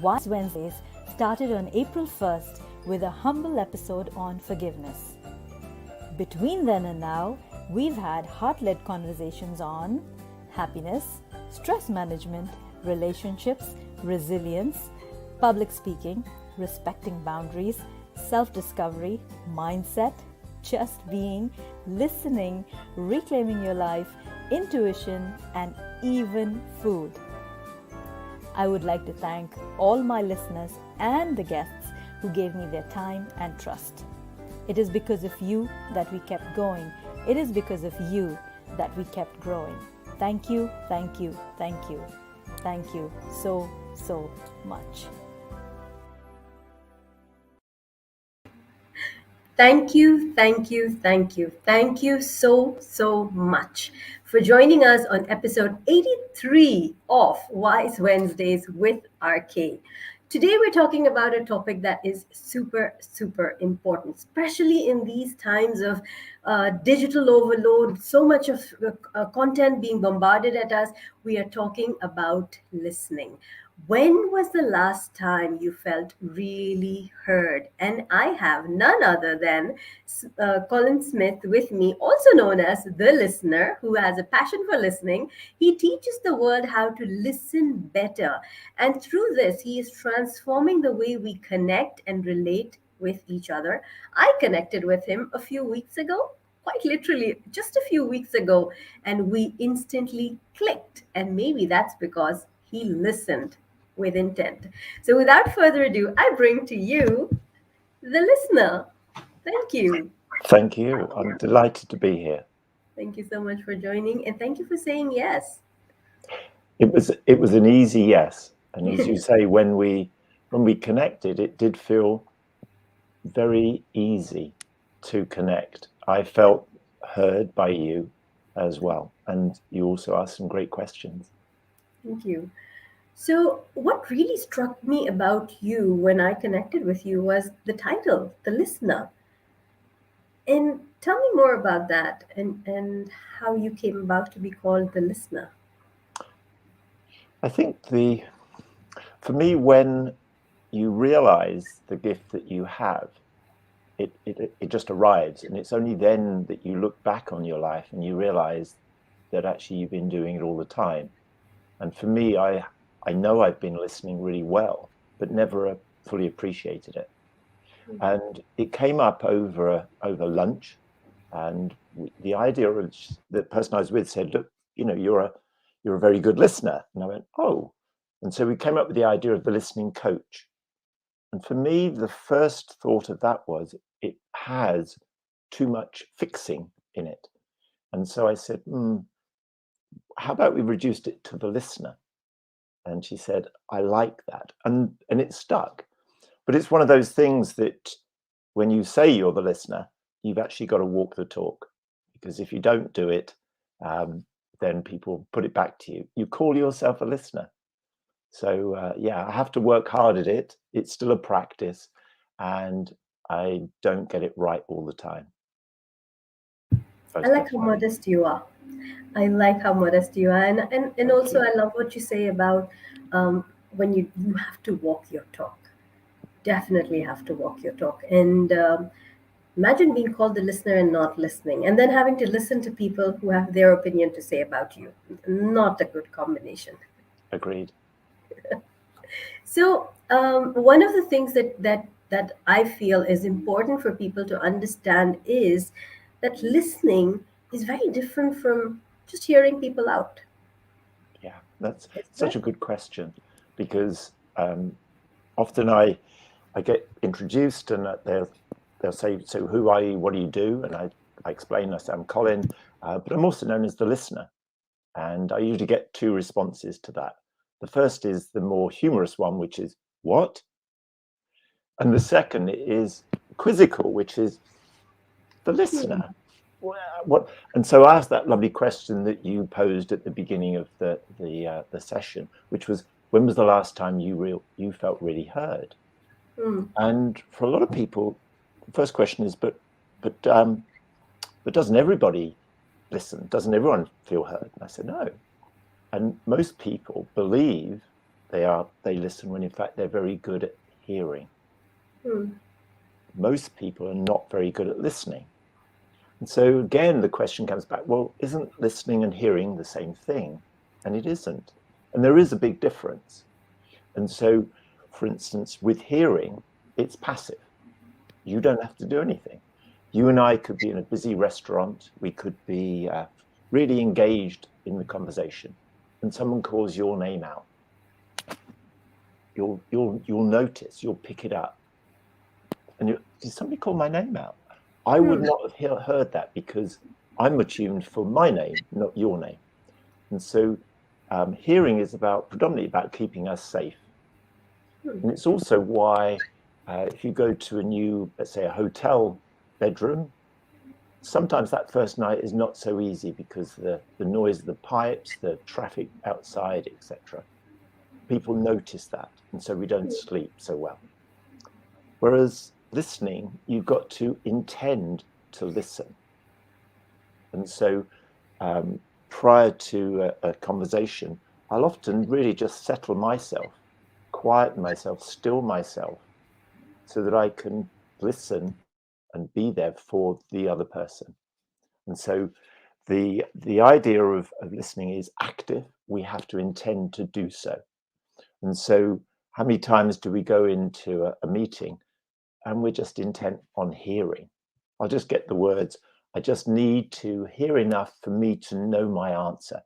Wise Wednesdays started on April 1st with a humble episode on forgiveness. Between then and now, we've had heart-led conversations on happiness, stress management, relationships, resilience, public speaking, respecting boundaries, self-discovery, mindset, just being, listening, reclaiming your life, intuition, and even food. I would like to thank all my listeners and the guests who gave me their time and trust. It is because of you that we kept going. It is because of you that we kept growing. Thank you, thank you, thank you. Thank you so, so much. Thank you, thank you, thank you. Thank you so, so much for joining us on episode 83 of Wise Wednesdays with RK. Today, we're talking about a topic that is super, super important, especially in these times of digital overload, so much of content being bombarded at us. We are talking about listening. When was the last time you felt really heard? And I have none other than Colin Smith with me, also known as the listener, who has a passion for listening. He teaches the world how to listen better. And through this, he is transforming the way we connect and relate with each other. I connected with him a few weeks ago, quite literally just a few weeks ago, and we instantly clicked. And maybe that's because he listened with intent. So without further ado, I bring to you the listener. Thank you. Thank you. I'm delighted to be here. Thank you so much for joining, and thank you for saying yes. It was an easy yes, and as you say, when we connected, it did feel very easy to connect. I felt heard by you as well, and you also asked some great questions. Thank you. So, what really struck me about you when I connected with you was the title, The Listener. And tell me more about that and how you came about to be called The Listener. I think for me, when you realize the gift that you have, it just arrives, and it's only then that you look back on your life and you realize that actually you've been doing it all the time. And for me, I know I've been listening really well, but never fully appreciated it. And it came up over lunch, and the idea of the person I was with said, "Look, you're a very good listener." And I went, "Oh," and so we came up with the idea of the listening coach. And for me, the first thought of that was it has too much fixing in it, and so I said, "How about we reduced it to the listener?" And she said, "I like that," and it stuck. But it's one of those things that when you say you're the listener, you've actually got to walk the talk, because if you don't do it, then people put it back to you. You call yourself a listener. So I have to work hard at it. It's still a practice, and I don't get it right all the time. I like how modest you are. I like how modest you are. And also, I love what you say about when you have to walk your talk. Definitely have to walk your talk. And imagine being called the listener and not listening, and then having to listen to people who have their opinion to say about you. Not a good combination. Agreed. So one of the things that I feel is important for people to understand is that listening is very different from just hearing people out. Yeah, that's such a good question, because often I get introduced and they'll say, "So who are you? What do you do?" And I explain, I say, "I'm Colin, but I'm also known as the listener." And I usually get two responses to that. The first is the more humorous one, which is, "What?" And the second is quizzical, which is, "The listener? What?" And so I asked that lovely question that you posed at the beginning of the session, which was, when was the last time you felt really heard? And for a lot of people, the first question is, but doesn't everybody listen? Doesn't everyone feel heard? And I said, no. And most people believe they listen when in fact they're very good at hearing. Most people are not very good at listening. And so again, the question comes back, well, isn't listening and hearing the same thing? And it isn't. And there is a big difference. And so, for instance, with hearing, it's passive. You don't have to do anything. You and I could be in a busy restaurant. We could be really engaged in the conversation, and someone calls your name out. You'll notice. You'll pick it up. And did somebody call my name out? I would not have heard that because I'm attuned for my name, not your name. And so, hearing is predominantly about keeping us safe. And it's also why, if you go to a new, let's say, a hotel bedroom, sometimes that first night is not so easy because the noise of the pipes, the traffic outside, etc. People notice that, and so we don't sleep so well. Whereas listening, you've got to intend to listen. And so prior to a conversation, I'll often really just settle myself, quiet myself, still myself, so that I can listen and be there for the other person. And so the idea of listening is active. We have to intend to do so. And so how many times do we go into a meeting and we're just intent on hearing? I'll just get the words. I just need to hear enough for me to know my answer.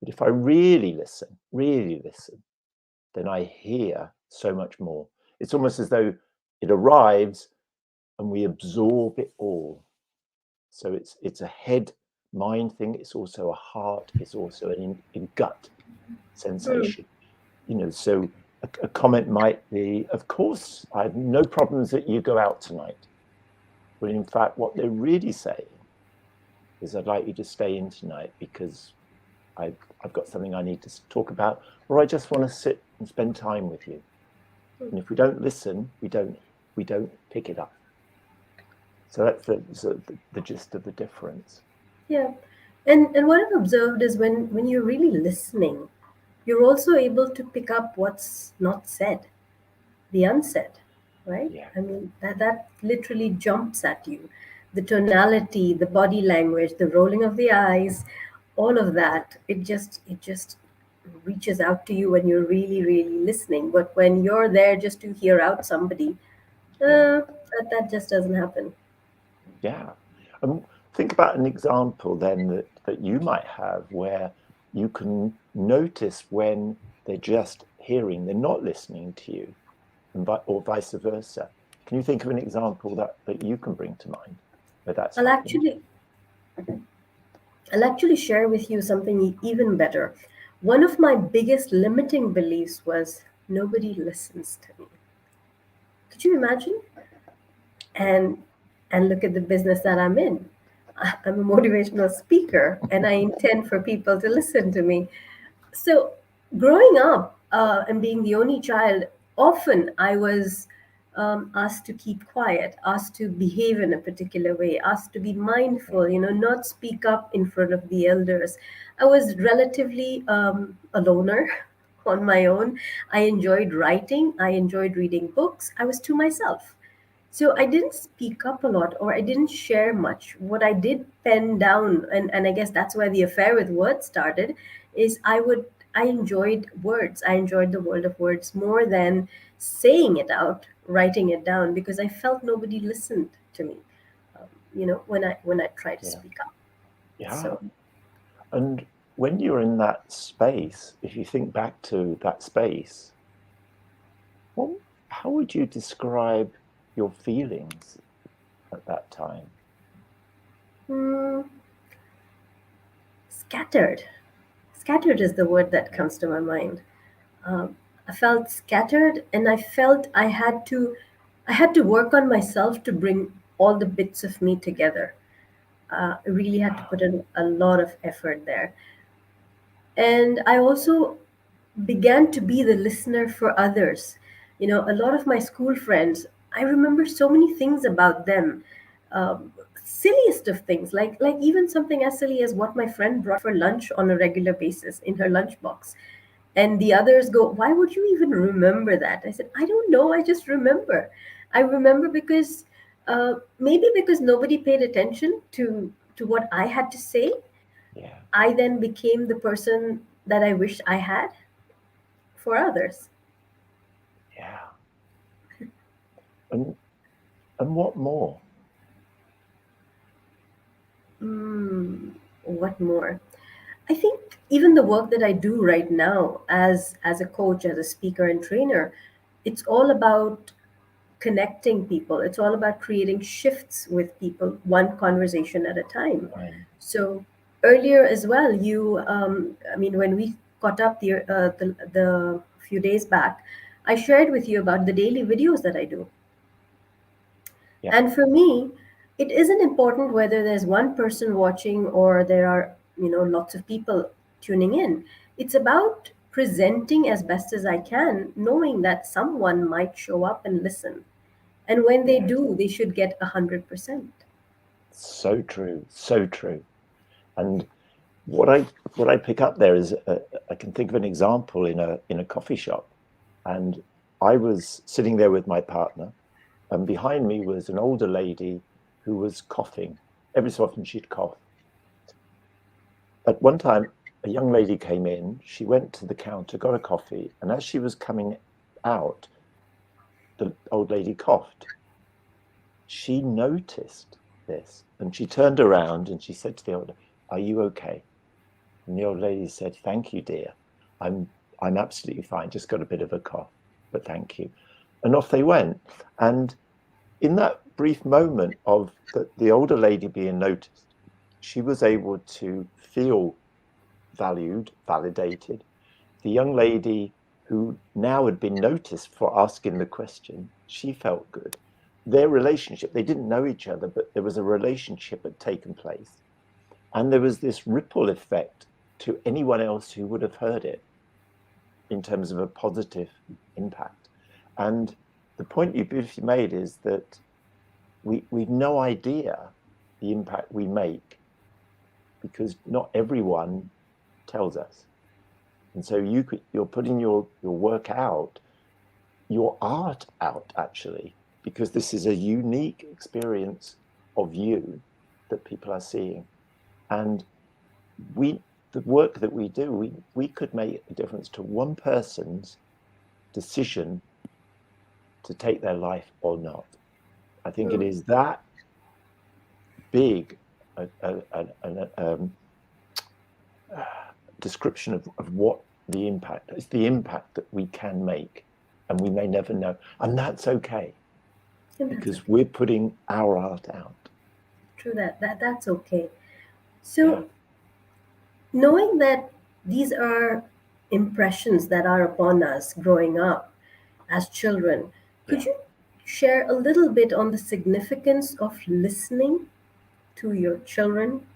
But if I really listen, then I hear so much more. It's almost as though it arrives and we absorb it all. So it's a head mind thing. It's also a heart. It's also a gut sensation. So a comment might be, of course, I have no problems that you go out tonight. But in fact, what they're really saying is, I'd like you to stay in tonight because I've got something I need to talk about, or I just want to sit and spend time with you. And if we don't listen, we don't pick it up. So that's the gist of the difference. Yeah. And what I've observed is when you're really listening, you're also able to pick up what's not said, the unsaid, right? Yeah. I mean, that literally jumps at you. The tonality, the body language, the rolling of the eyes, all of that, it just reaches out to you when you're really, really listening. But when you're there just to hear out somebody, that just doesn't happen. Yeah. Think about an example then that you might have where you can notice when they're just hearing, they're not listening to you, or vice versa. Can you think of an example that you can bring to mind where that's happening? I'll actually share with you something even better. One of my biggest limiting beliefs was nobody listens to me. Could you imagine? And look at the business that I'm in. I'm a motivational speaker and I intend for people to listen to me. So, growing up and being the only child, often I was asked to keep quiet, asked to behave in a particular way, asked to be mindful, not speak up in front of the elders. I was relatively a loner on my own. I enjoyed writing, I enjoyed reading books, I was to myself. So I didn't speak up a lot or I didn't share much. What I did pen down, and I guess that's where the affair with words started, is I enjoyed words. I enjoyed the world of words more than saying it out, writing it down, because I felt nobody listened to me. When I tried to speak up. Yeah. So, and when you're in that space, if you think back to that space, how would you describe your feelings at that time? Scattered. Scattered is the word that comes to my mind. I felt scattered, and I felt I had to work on myself to bring all the bits of me together. I really had to put in a lot of effort there. And I also began to be the listener for others. A lot of my school friends, I remember so many things about them. Silliest of things, like even something as silly as what my friend brought for lunch on a regular basis in her lunchbox. And the others go, why would you even remember that? I said, I don't know. I just remember. I remember because maybe because nobody paid attention to what I had to say. Yeah. I then became the person that I wished I had for others. Yeah. And what more? What more? I think even the work that I do right now as a coach, as a speaker and trainer, it's all about connecting people. It's all about creating shifts with people, one conversation at a time. Fine. So earlier as well, I mean, when we caught up the few days back, I shared with you about the daily videos that I do. Yeah. And for me, it isn't important whether there's one person watching or there are, lots of people tuning in. It's about presenting as best as I can, knowing that someone might show up and listen. And when they Yeah. do, they should get 100%. So true. So true. And what I pick up there is I can think of an example in a coffee shop, and I was sitting there with my partner, and behind me was an older lady who was coughing. Every so often she'd cough. At one time, a young lady came in. She went to the counter, got a coffee, and as she was coming out, the old lady coughed. She noticed this, and she turned around and she said to the old, "Are you okay?" And the old lady said, "Thank you, dear. I'm absolutely fine. Just got a bit of a cough, but thank you." And off they went. And in that brief moment of the older lady being noticed, she was able to feel valued, validated. The young lady who now had been noticed for asking the question, she felt good. Their relationship, they didn't know each other, but there was a relationship had taken place. And there was this ripple effect to anyone else who would have heard it in terms of a positive impact. And the point you beautifully made is that we've no idea the impact we make because not everyone tells us. And so you're putting your work out, your art out actually, because this is a unique experience of you that people are seeing. And the work that we do, we could make a difference to one person's decision to take their life or not. I think it is that big description of what the impact is, the impact that we can make, and we may never know, and that's okay And that's because okay. we're putting our art out. True that's okay. Yeah, So knowing that these are impressions that are upon us growing up as children, could yeah, you share a little bit on the significance of listening to your children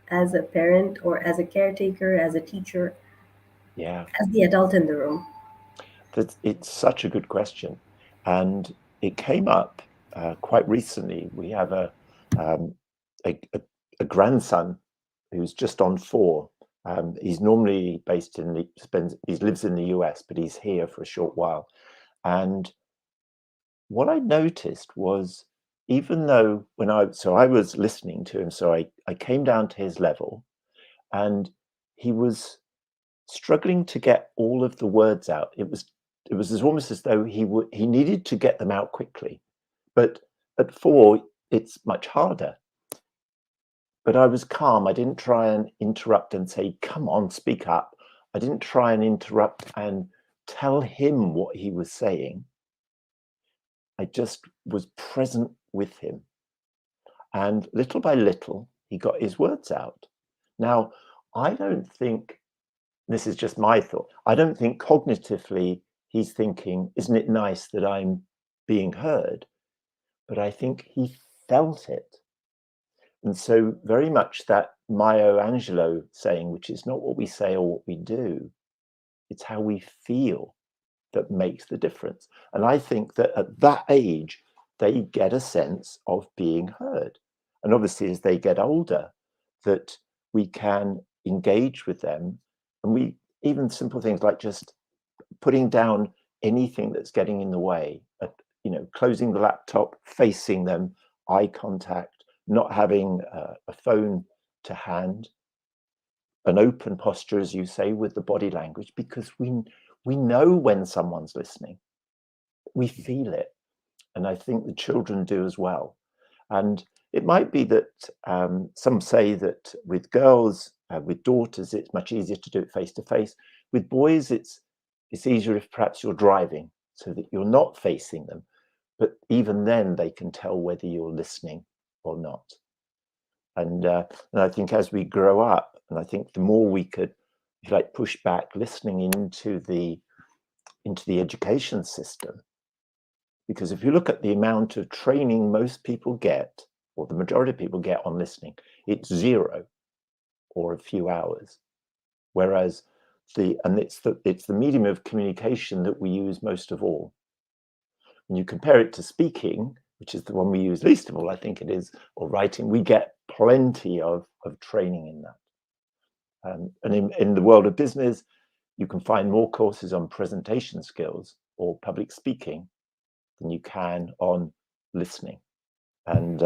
as a parent or as a caretaker, as a teacher, yeah. as the adult in the room? It's such a good question, and it came up quite recently. We have um, a, a, a grandson who's just on 4. He's normally based in he lives in the US, but he's here for a short while. And what I noticed was, even though I was listening to him, so I came down to his level, and he was struggling to get all of the words out. It was almost as though he needed to get them out quickly. But at 4, it's much harder. But I was calm. I didn't try and interrupt and say, "Come on, speak up." I didn't try and interrupt and tell him what he was saying. I just was present with him. And little by little, he got his words out. Now, I don't think, this is just my thought, I don't think cognitively he's thinking, "Isn't it nice that I'm being heard?" But I think he felt it. And so, very much that Maya Angelou saying, which is not what we say or what we do, it's how we feel that makes the difference. And I think that at that age, they get a sense of being heard. And obviously, as they get older, that we can engage with them. And even simple things like just putting down anything that's getting in the way, closing the laptop, facing them, eye contact, not having a phone to hand, an open posture, as you say, with the body language, because we know when someone's listening. We feel it. And I think the children do as well. And it might be that some say that with girls, with daughters, it's much easier to do it face to face. With boys, it's easier if perhaps you're driving so that you're not facing them. But even then, they can tell whether you're listening or not. And I think as we grow up, and I think the more we could, if you like, push back listening into the education system, because if you look at the amount of training most people get, or the majority of people get on listening, it's 0 or a few hours. Whereas it's the medium of communication that we use most of all. When you compare it to speaking, which is the one we use least of all, I think it is, or writing, we get plenty of training in that. And in the world of business, you can find more courses on presentation skills or public speaking than you can on listening. And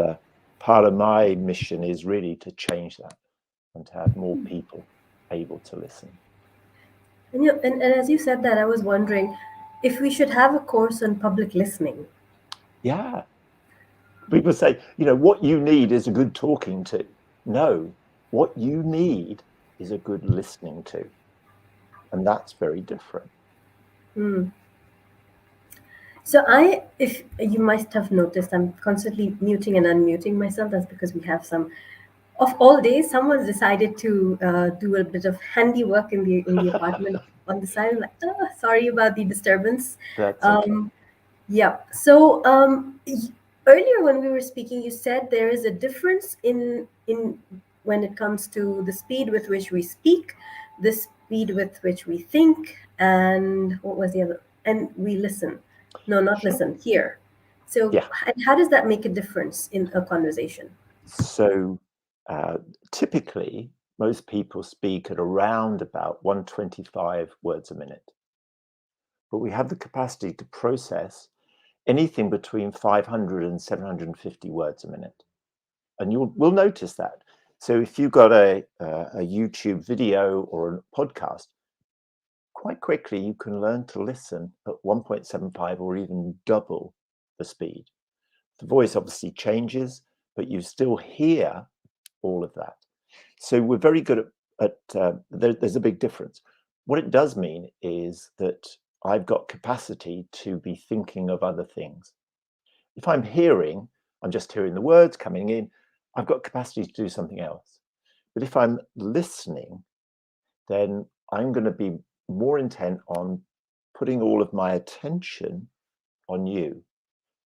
part of my mission is really to change that and to have more people able to listen. And as you said that, I was wondering if we should have a course on public listening. Yeah. People say, what you need is a good talking to. No, what you need is a good listening to. And that's very different. So if you might have noticed, I'm constantly muting and unmuting myself. That's because we have of all days, someone's decided to do a bit of handiwork in the apartment on the side. I'm like, sorry about the disturbance. That's okay. Yeah. So earlier when we were speaking, you said there is a difference in when it comes to the speed with which we speak, the speed with which we think, and what was the other? And we listen. No, not Sure. listen. Hear. So Yeah. how does that make a difference in a conversation? So typically, most people speak at around about 125 words a minute. But we have the capacity to process anything between 500 and 750 words a minute. And we'll notice that. So if you've got a YouTube video or a podcast, quite quickly you can learn to listen at 1.75 or even double the speed. The voice obviously changes, but you still hear all of that. So we're very good at there's a big difference. What it does mean is that I've got capacity to be thinking of other things. If I'm hearing, I'm just hearing the words coming in, I've got capacity to do something else. But if I'm listening, then I'm going to be more intent on putting all of my attention on you.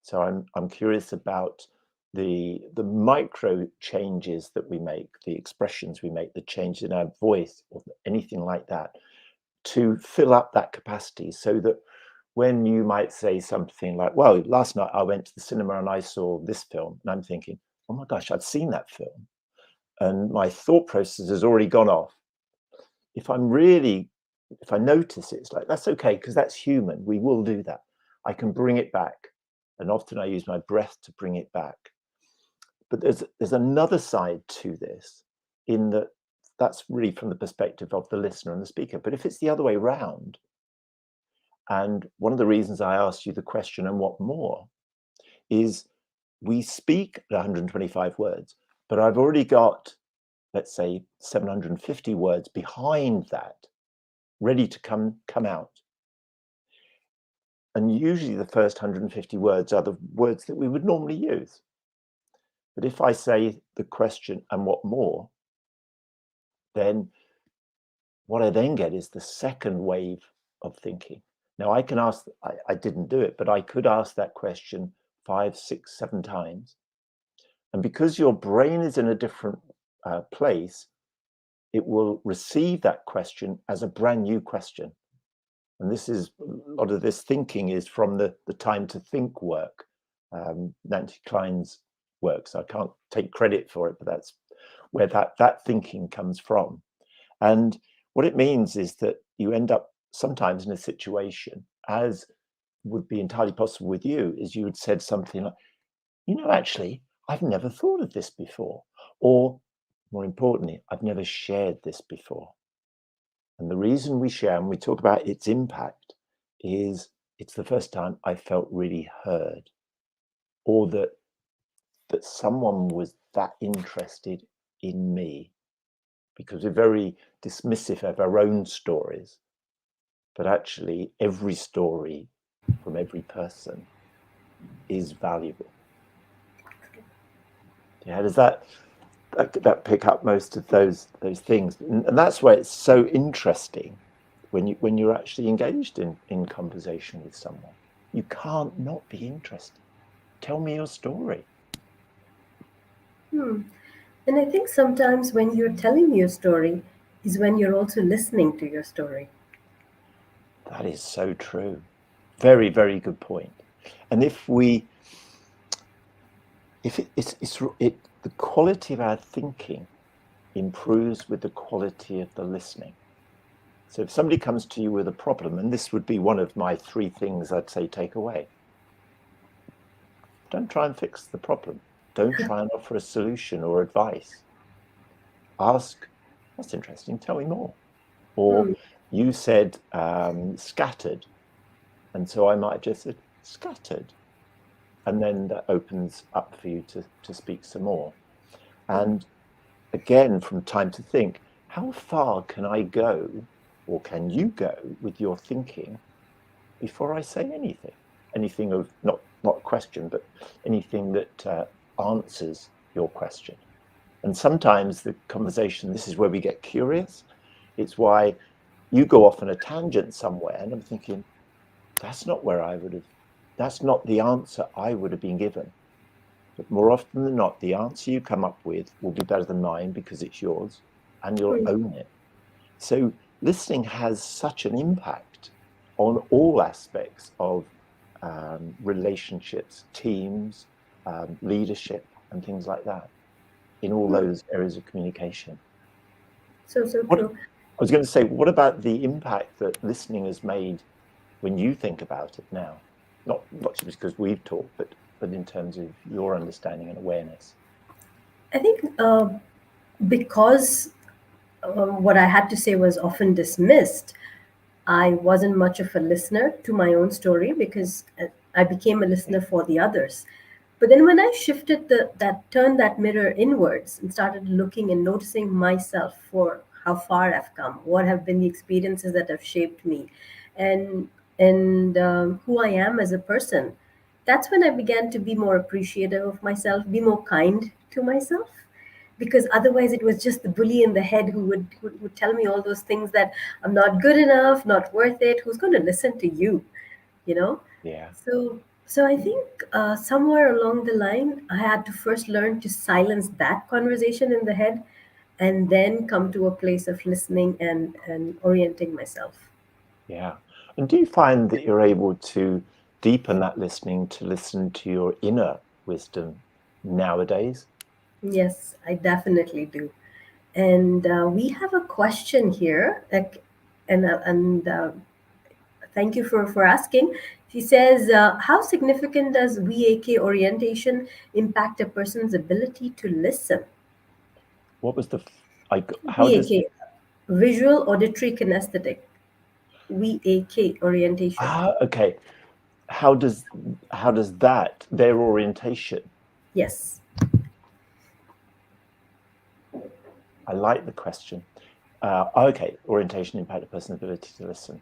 So I'm curious about the micro changes that we make, the expressions we make, the change in our voice or anything like that, to fill up that capacity, so that when you might say something like, well, last night I went to the cinema and I saw this film, and I'm thinking, oh my gosh, I've seen that film. And my thought process has already gone off. If I notice it, it's like, that's okay, because that's human. We will do that. I can bring it back. And often I use my breath to bring it back. But there's another side to this, in that that's really from the perspective of the listener and the speaker. But if it's the other way around, and one of the reasons I asked you the question, and what more, is we speak at 125 words, but I've already got, let's say, 750 words behind that, ready to come out. And usually the first 150 words are the words that we would normally use. But if I say the question, and what more, then what I then get is the second wave of thinking. Now I can ask, I didn't do it, but I could ask that question 5, 6, 7 times. And because your brain is in a different place, it will receive that question as a brand new question. And this is, a lot of this thinking is from the time to think work, Nancy Klein's work. So I can't take credit for it, but that's where that thinking comes from. And what it means is that you end up sometimes in a situation, as would be entirely possible with you, is you had said something like, actually, I've never thought of this before. Or more importantly, I've never shared this before. And the reason we share and we talk about its impact is it's the first time I felt really heard, or that someone was that interested in me, because we're very dismissive of our own stories. But actually, every story from every person is valuable. Yeah, does that pick up most of those things? And that's why it's so interesting when you're actually engaged in conversation with someone. You can't not be interested. Tell me your story. And I think sometimes when you're telling your story is when you're also listening to your story. That is so true. Very, very good point. And if the quality of our thinking improves with the quality of the listening. So if somebody comes to you with a problem, and this would be one of my 3 things I'd say take away. Don't try and fix the problem. Don't try and offer a solution or advice. Ask, that's interesting, tell me more. Or you said scattered, and so I might have just said scattered. And then that opens up for you to speak some more. And again, from time to think, how far can I go, or can you go with your thinking before I say anything? Anything of, not a question, but anything that answers your question. And sometimes the conversation, this is where we get curious. It's why you go off on a tangent somewhere, and I'm thinking, that's not the answer I would have been given. But more often than not, the answer you come up with will be better than mine because it's yours, and you'll own it. So listening has such an impact on all aspects of relationships, teams, leadership, and things like that, in all those areas of communication. So true. I was going to say, what about the impact that listening has made when you think about it now? Not just because we've talked, but in terms of your understanding and awareness. I think because what I had to say was often dismissed, I wasn't much of a listener to my own story because I became a listener for the others. But then when I shifted turned that mirror inwards and started looking and noticing myself for how far I've come, what have been the experiences that have shaped me, and who I am as a person, that's when I began to be more appreciative of myself, be more kind to myself, because otherwise it was just the bully in the head who would tell me all those things that I'm not good enough, not worth it. Who's going to listen to you, you know? Yeah. So I think somewhere along the line, I had to first learn to silence that conversation in the head, and then come to a place of listening and orienting myself. Yeah. And do you find that you're able to deepen that listening to listen to your inner wisdom nowadays? Yes, I definitely do. And we have a question here, and thank you for asking. She says, how significant does VAK orientation impact a person's ability to listen? What was how does, VAK, visual auditory kinesthetic. VAK orientation. okay. How does that, their orientation? Yes. I like the question. Okay, orientation impact a person's ability to listen.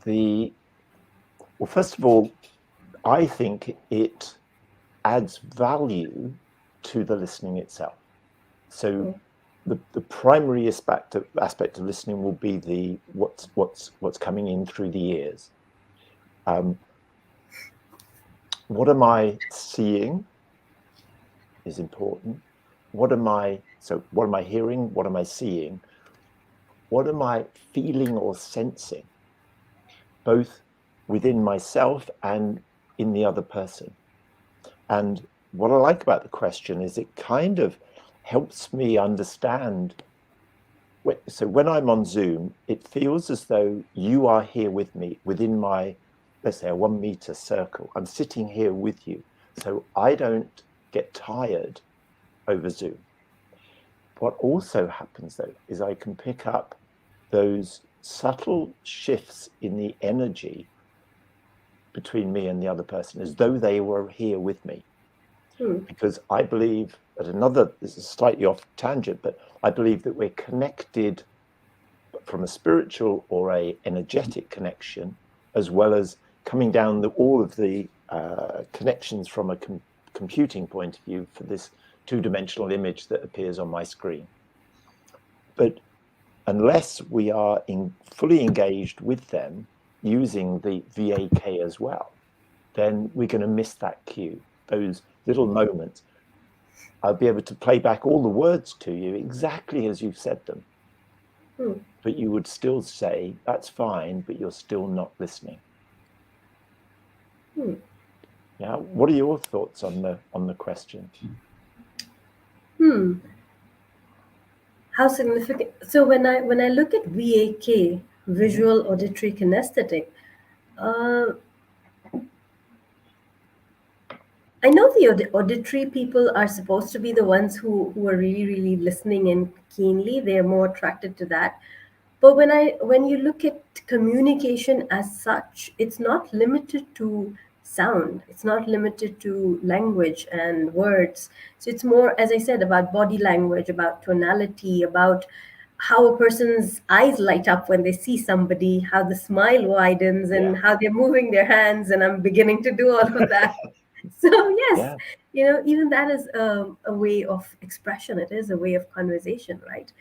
Well, first of all, I think it adds value to the listening itself. So the primary aspect of listening will be the what's coming in through the ears. What am I seeing is important. What am I hearing? What am I seeing? What am I feeling or sensing, both within myself and in the other person? And what I like about the question is it kind of helps me understand. So when I'm on Zoom, it feels as though you are here with me within my, let's say, a 1 meter circle. I'm sitting here with you. So I don't get tired over Zoom. What also happens, though, is I can pick up those subtle shifts in the energy between me and the other person as though they were here with me. Because I believe this is slightly off tangent, but I believe that we're connected from a spiritual or a energetic connection, as well as coming down all of the connections from a computing point of view for this two-dimensional image that appears on my screen. But unless we are fully engaged with them using the VAK as well, then we're going to miss that cue, those little moments. I'll be able to play back all the words to you exactly as you've said them. But you would still say, that's fine, but you're still not listening. Yeah. What are your thoughts on the question? How significant? So when I look at VAK, visual, auditory, kinesthetic, I know the auditory people are supposed to be the ones who are really, really listening in keenly. They are more attracted to that. But when you look at communication as such, it's not limited to sound. It's not limited to language and words. So it's more, as I said, about body language, about tonality, about how a person's eyes light up when they see somebody, how the smile widens, and how they're moving their hands. And I'm beginning to do all of that. So yes, even that is a way of expression. It is a way of conversation, right?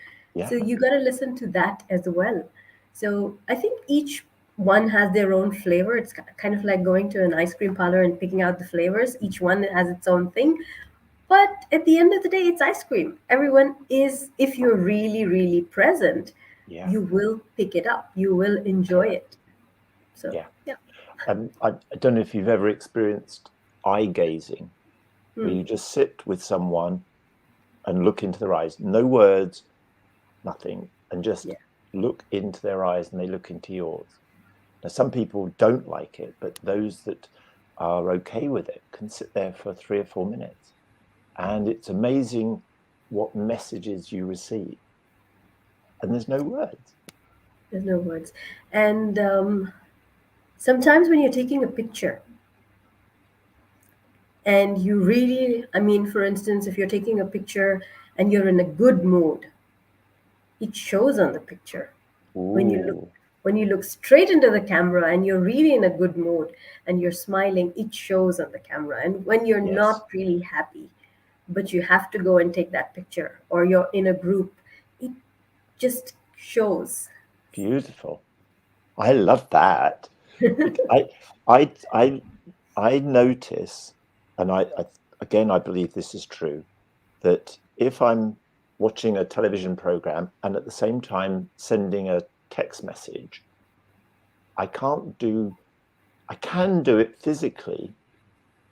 So you got to listen to that as well. So I think each one has their own flavor. It's kind of like going to an ice cream parlor and picking out the flavors. Each one has its own thing. But at the end of the day, it's ice cream. Everyone is, if you're really, really present, you will pick it up. You will enjoy it. So, yeah. I don't know if you've ever experienced eye gazing, where you just sit with someone and look into their eyes, no words, nothing, and just look into their eyes and they look into yours. Now, some people don't like it, but those that are okay with it can sit there for 3 or 4 minutes. And it's amazing what messages you receive. And there's no words. There's no words. And sometimes when you're taking a picture, and you really, I mean, for instance, if you're taking a picture and you're in a good mood, it shows on the picture. When you look straight into the camera and you're really in a good mood and you're smiling, it shows on the camera. And when you're not really happy, but you have to go and take that picture, or you're in a group, it just shows. Beautiful. I love that. I notice, and I believe this is true, that if I'm watching a television program and at the same time sending a text message, I can do it physically,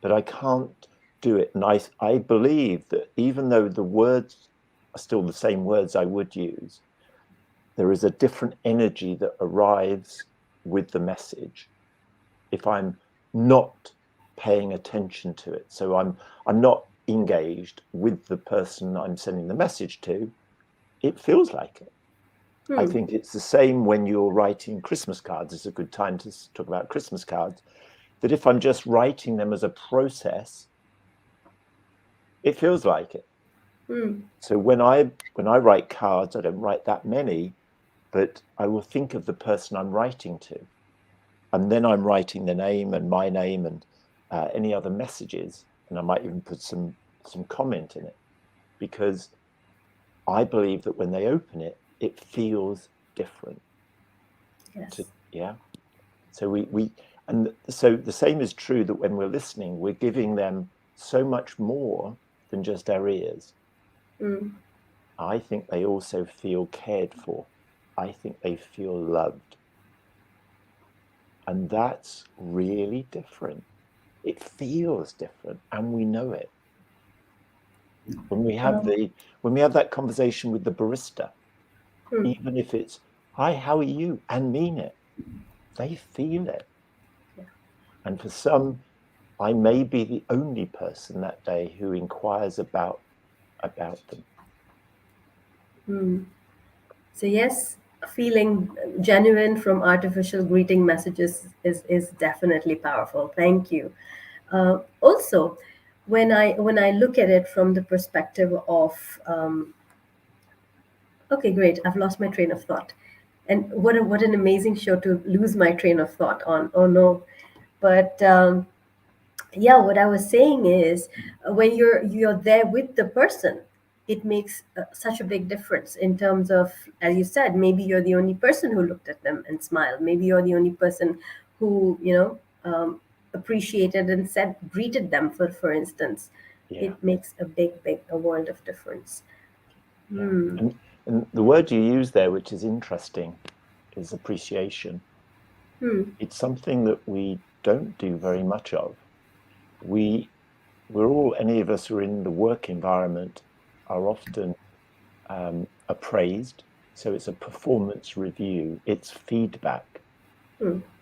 but I can't do it. And I believe that even though the words are still the same words I would use, there is a different energy that arrives with the message if I'm not paying attention to it. So I'm not engaged with the person I'm sending the message to. It feels like it. I think it's the same when you're writing Christmas cards. It's a good time to talk about Christmas cards. That if I'm just writing them as a process, it feels like it. So when I write cards, I don't write that many, but I will think of the person I'm writing to. And then I'm writing the name and my name and any other messages. And I might even put some comment in it, because I believe that when they open it, it feels different. Yes. So the same is true that when we're listening, we're giving them so much more than just our ears. I think they also feel cared for. I think they feel loved. And that's really different. It feels different, and we know it. When we have that conversation with the barista, even if it's, hi, how are you? And mean it, they feel it. Yeah. And for some, I may be the only person that day who inquires about them. So yes, feeling genuine from artificial greeting messages is definitely powerful. Thank you. Also, when I look at it from the perspective of okay, great, I've lost my train of thought, and what an amazing show to lose my train of thought on. Oh no, but yeah, what I was saying is when you're there with the person, it makes such a big difference in terms of, as you said, maybe you're the only person who looked at them and smiled, maybe you're the only person who appreciated and said greeted them, for instance. Yeah. It makes a world of difference. Yeah. And the word you use there, which is interesting, is appreciation. It's something that we don't do very much of. We're all, any of us who are in the work environment, are often appraised. So it's a performance review, it's feedback.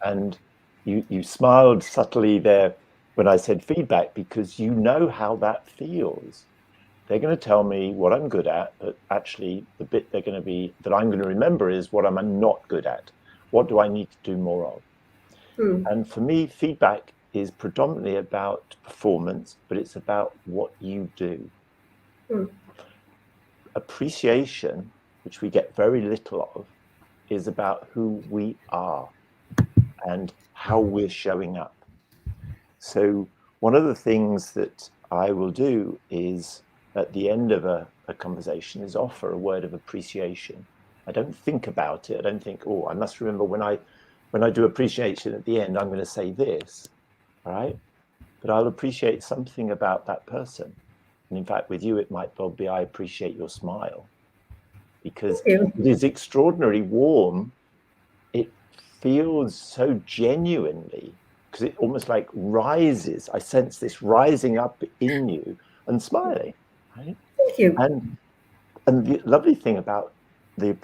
And you smiled subtly there when I said feedback, because you know how that feels. They're going to tell me what I'm good at, but actually the bit that I'm going to remember is what I'm not good at. What do I need to do more of? And for me, feedback is predominantly about performance, but it's about what you do. Appreciation, which we get very little of, is about who we are and how we're showing up. So one of the things that I will do is at the end of a conversation is offer a word of appreciation. I don't think about it. I don't think, oh, I must remember when I do appreciation at the end, I'm going to say this, all right? But I'll appreciate something about that person. And in fact, with you, it might well be, I appreciate your smile, because Thank it is extraordinarily warm. It feels so genuinely, because it almost like rises. I sense this rising up in you and smiling, right? you. And the lovely thing about the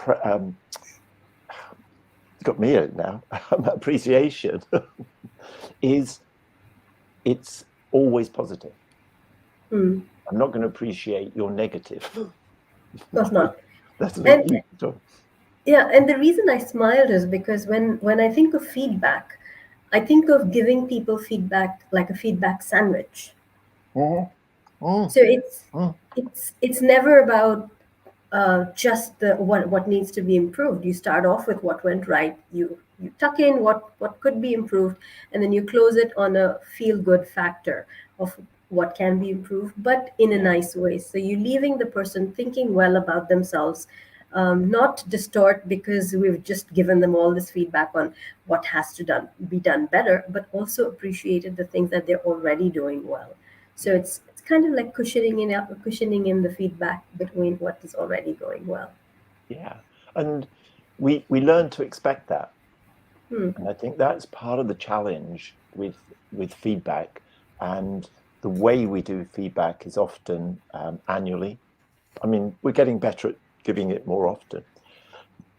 got me out now appreciation is it's always positive. I'm not going to appreciate your negative. Of course not. That's not And you at all. yeah, and the reason I smiled is because when I think of feedback, I think of giving people feedback like a feedback sandwich. So it's never about just the what needs to be improved. You start off with what went right. You tuck in what could be improved, and then you close it on a feel good factor of what can be improved, but in a nice way. So you're leaving the person thinking well about themselves, not distort because we've just given them all this feedback on what has to be done better, but also appreciated the things that they're already doing well. So it's kind of like cushioning in the feedback between what is already going well. Yeah. And we learn to expect that. And I think that's part of the challenge with feedback. And the way we do feedback is often annually. I mean, we're getting better at giving it more often.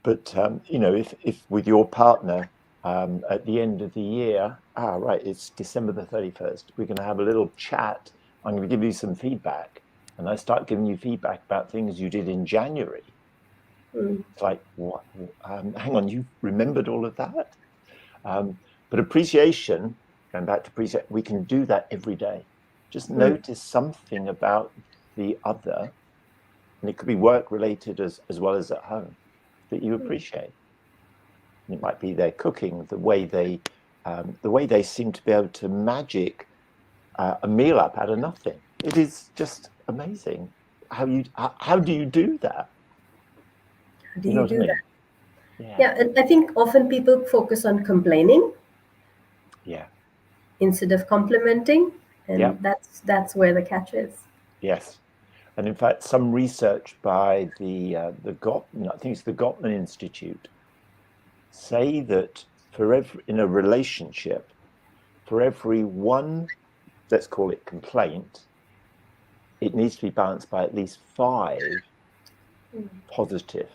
But if with your partner at the end of the year, right, it's December the 31st, we're going to have a little chat. I'm going to give you some feedback, and I start giving you feedback about things you did in January. It's like, what? Hang on, you remembered all of that? But appreciation, going back to appreciate, we can do that every day. Just notice something about the other, and it could be work related as well as at home, that you appreciate. And it might be their cooking, the way they seem to be able to magic a meal up out of nothing. It is just amazing how do you do that? How do You know you what I do mean? that? Yeah. Yeah, and I think often people focus on complaining Yeah. instead of complimenting, Yeah. and that's where the catch is. Yes. And in fact, some research by the Gottman, I think it's the Gottman Institute, say that in a relationship, for every one, let's call it complaint, it needs to be balanced by at least 5 positive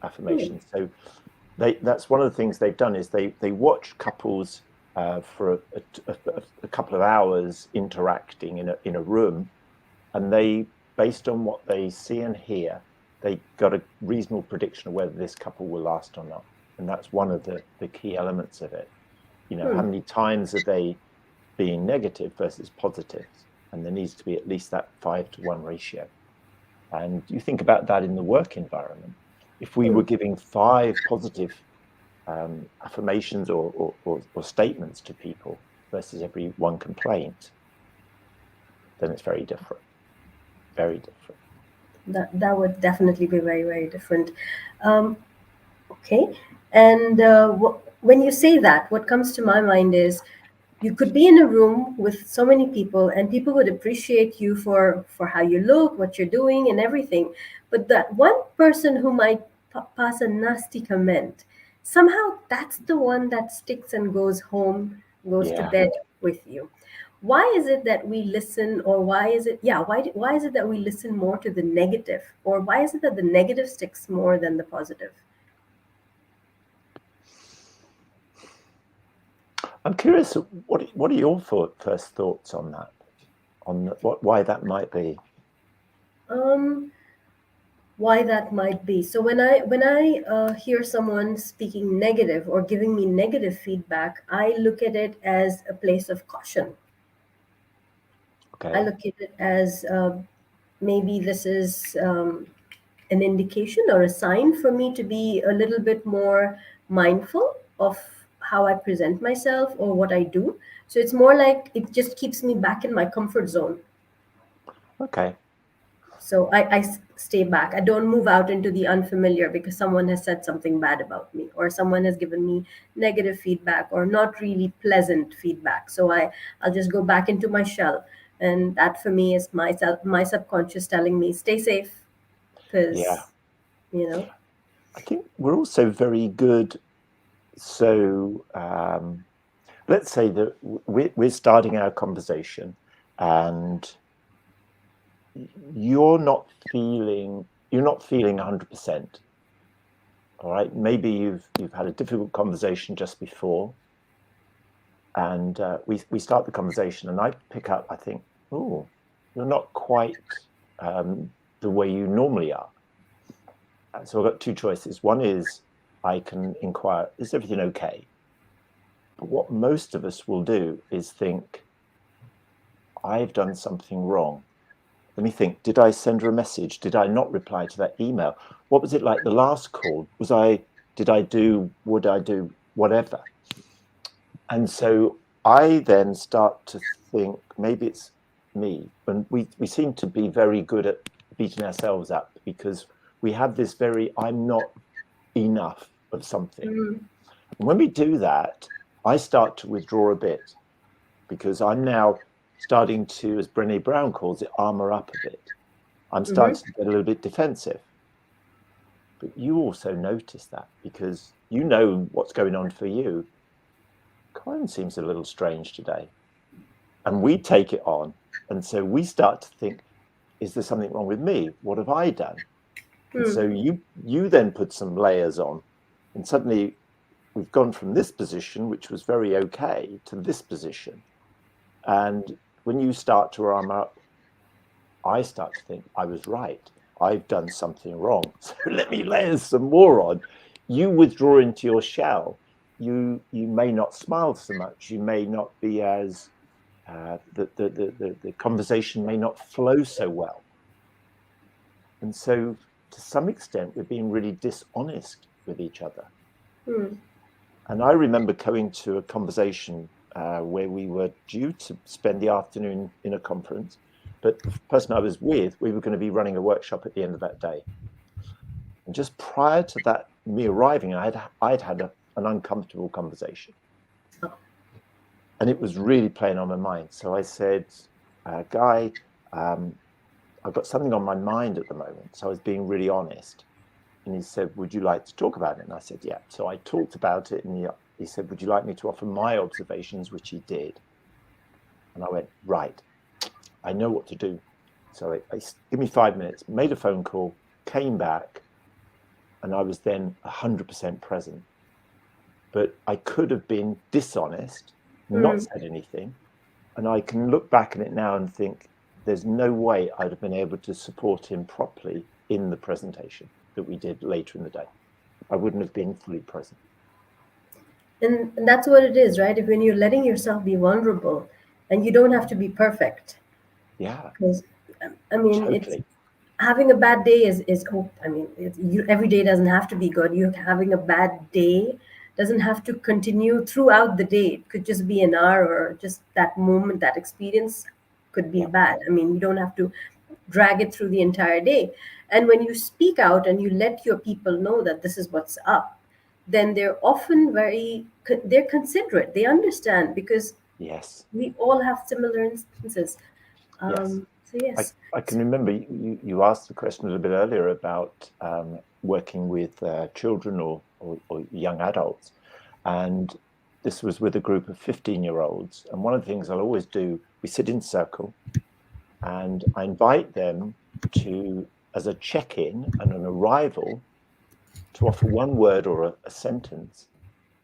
affirmations. So that's one of the things they've done is they watch couples for a couple of hours interacting in a room, and they, based on what they see and hear, they got a reasonable prediction of whether this couple will last or not. And that's one of the key elements of it. How many times are they being negative versus positive? And there needs to be at least that 5-to-1 ratio. And you think about that in the work environment. If we were giving 5 positive affirmations or statements to people versus every 1 complaint, then it's very different. Very different. That would definitely be very, very different. Okay. And when you say that, what comes to my mind is you could be in a room with so many people and people would appreciate you for how you look, what you're doing and everything. But that one person who might pass a nasty comment, somehow that's the one that sticks and goes home, goes to bed with you. Why is it that we listen, or why is it, why is it that we listen more to the negative, or why is it that the negative sticks more than the positive? I'm curious, what are your first thoughts on that? Why that might be? Why that might be. So when I hear someone speaking negative or giving me negative feedback, I look at it as a place of caution. Okay. I look at it as maybe this is an indication or a sign for me to be a little bit more mindful of how I present myself or what I do. So it's more like it just keeps me back in my comfort zone. Okay. So I stay back. I don't move out into the unfamiliar because someone has said something bad about me or someone has given me negative feedback or not really pleasant feedback. So I'll just go back into my shell. And that for me is my subconscious telling me, stay safe. Because, Yeah. you I think we're also very good. So let's say that we're starting our conversation and you're not feeling 100%. All right, maybe you've had a difficult conversation just before, and we start the conversation, and I pick up. I think, oh, you're not quite the way you normally are. So I've got 2 choices. One is I can inquire, is everything okay? But what most of us will do is think, I've done something wrong. Let me think, did I send her a message? Did I not reply to that email? What was it like the last call? Would I do whatever? And so I then start to think, maybe it's me. And we seem to be very good at beating ourselves up because we have this I'm not enough of something. know. And when we do that, I start to withdraw a bit because I'm now starting to, as Brené Brown calls it, armor up a bit. I'm starting to get a little bit defensive. But you also notice that because you know what's going on for you. Colin seems a little strange today. And we take it on. And so we start to think, is there something wrong with me? What have I done? And so you then put some layers on. And suddenly we've gone from this position, which was very okay, to this position. And when you start to arm up, I start to think, I was right. I've done something wrong. So let me layer some more on. You withdraw into your shell. You may not smile so much. You may not be as, the conversation may not flow so well. And so to some extent, we're being really dishonest with each other. And I remember going to a conversation where we were due to spend the afternoon in a conference, but the person I was with, we were going to be running a workshop at the end of that day. And just prior to that, me arriving, I'd had an uncomfortable conversation. And it was really playing on my mind. So I said, Guy, I've got something on my mind at the moment. So I was being really honest. And he said, would you like to talk about it? And I said, yeah. So I talked about it, and he said, would you like me to offer my observations, which he did. And I went, right, I know what to do. So give me 5 minutes, made a phone call, came back, and I was then 100% present. But I could have been dishonest, not said anything. And I can look back at it now and think there's no way I'd have been able to support him properly in the presentation that we did later in the day. I wouldn't have been fully present. And that's what it is, right? If when you're letting yourself be vulnerable, and you don't have to be perfect, Yeah, because I mean, it's totally. having a bad day is oh, I mean, every day doesn't have to be good. You having a bad day doesn't have to continue throughout the day. It could just be an hour, or just that moment, that experience could be Yeah, bad. I mean, you don't have to drag it through the entire day. And when you speak out and you let your people know that this is what's up, then they're often they're considerate. They understand, because yes, we all have similar instances. yes. So yes. I can remember you asked the question a little bit earlier about working with children or young adults. And this was with a group of 15-year-olds. And one of the things I'll always do, we sit in circle and I invite them to, as a check-in and an arrival, to offer one word or a sentence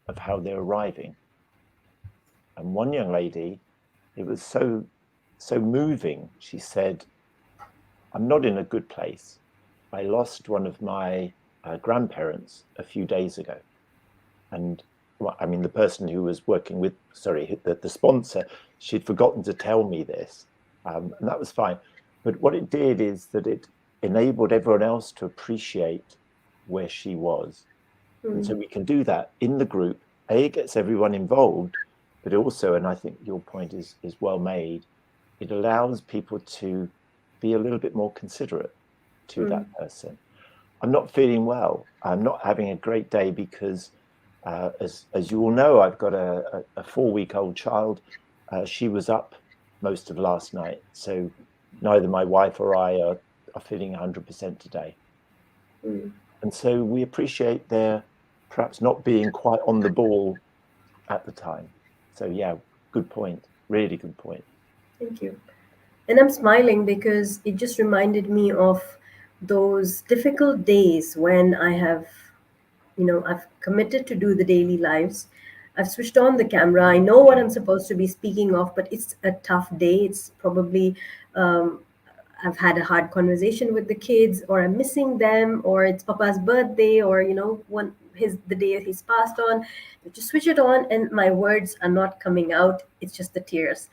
of how they're arriving. And one young lady, it was so moving. She said, "I'm not in a good place. I lost one of my grandparents a few days ago." And well, I mean, the person who was working with, sorry, the sponsor, she'd forgotten to tell me this. And that was fine. But what it did is that it enabled everyone else to appreciate where she was. And so we can do that in the group. It gets everyone involved, but also, and I think your point is well made, it allows people to be a little bit more considerate to that person. I'm not feeling well. I'm not having a great day because, as you all know, I've got a 4-week-old child. She was up most of last night, so neither my wife or I are feeling 100% today. And so we appreciate their perhaps not being quite on the ball at the time. So yeah, good point. Really good point. Thank you. And I'm smiling because it just reminded me of those difficult days when I've committed to do the daily lives. I've switched on the camera. I know what I'm supposed to be speaking of, but it's a tough day. It's probably, um, I've had a hard conversation with the kids, or I'm missing them, or it's Papa's birthday, or the day he's passed on. I just switch it on, and my words are not coming out. It's just the tears.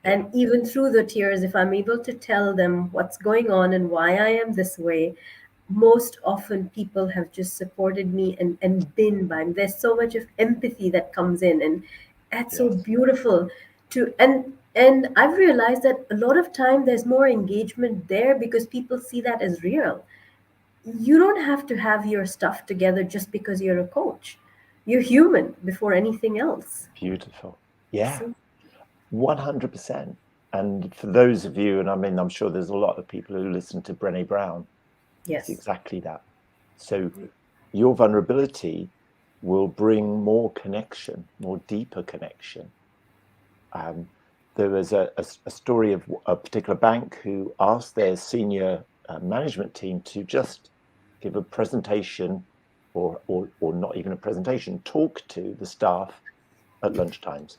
Yeah. And even through the tears, if I'm able to tell them what's going on and why I am this way, most often people have just supported me and been by me. There's so much of empathy that comes in, and that's so Yes. beautiful to and I've realized that a lot of time there's more engagement there because people see that as real. You don't have to have your stuff together just because you're a coach. You're human before anything else. Beautiful. Yeah. So 100%. And for those of you, and I mean, I'm sure there's a lot of people who listen to Brené Brown, it's yes. exactly that. So your vulnerability will bring more connection, more deeper connection. There was a story of a particular bank who asked their senior management team to just give a presentation or not even a presentation, talk to the staff at lunchtimes.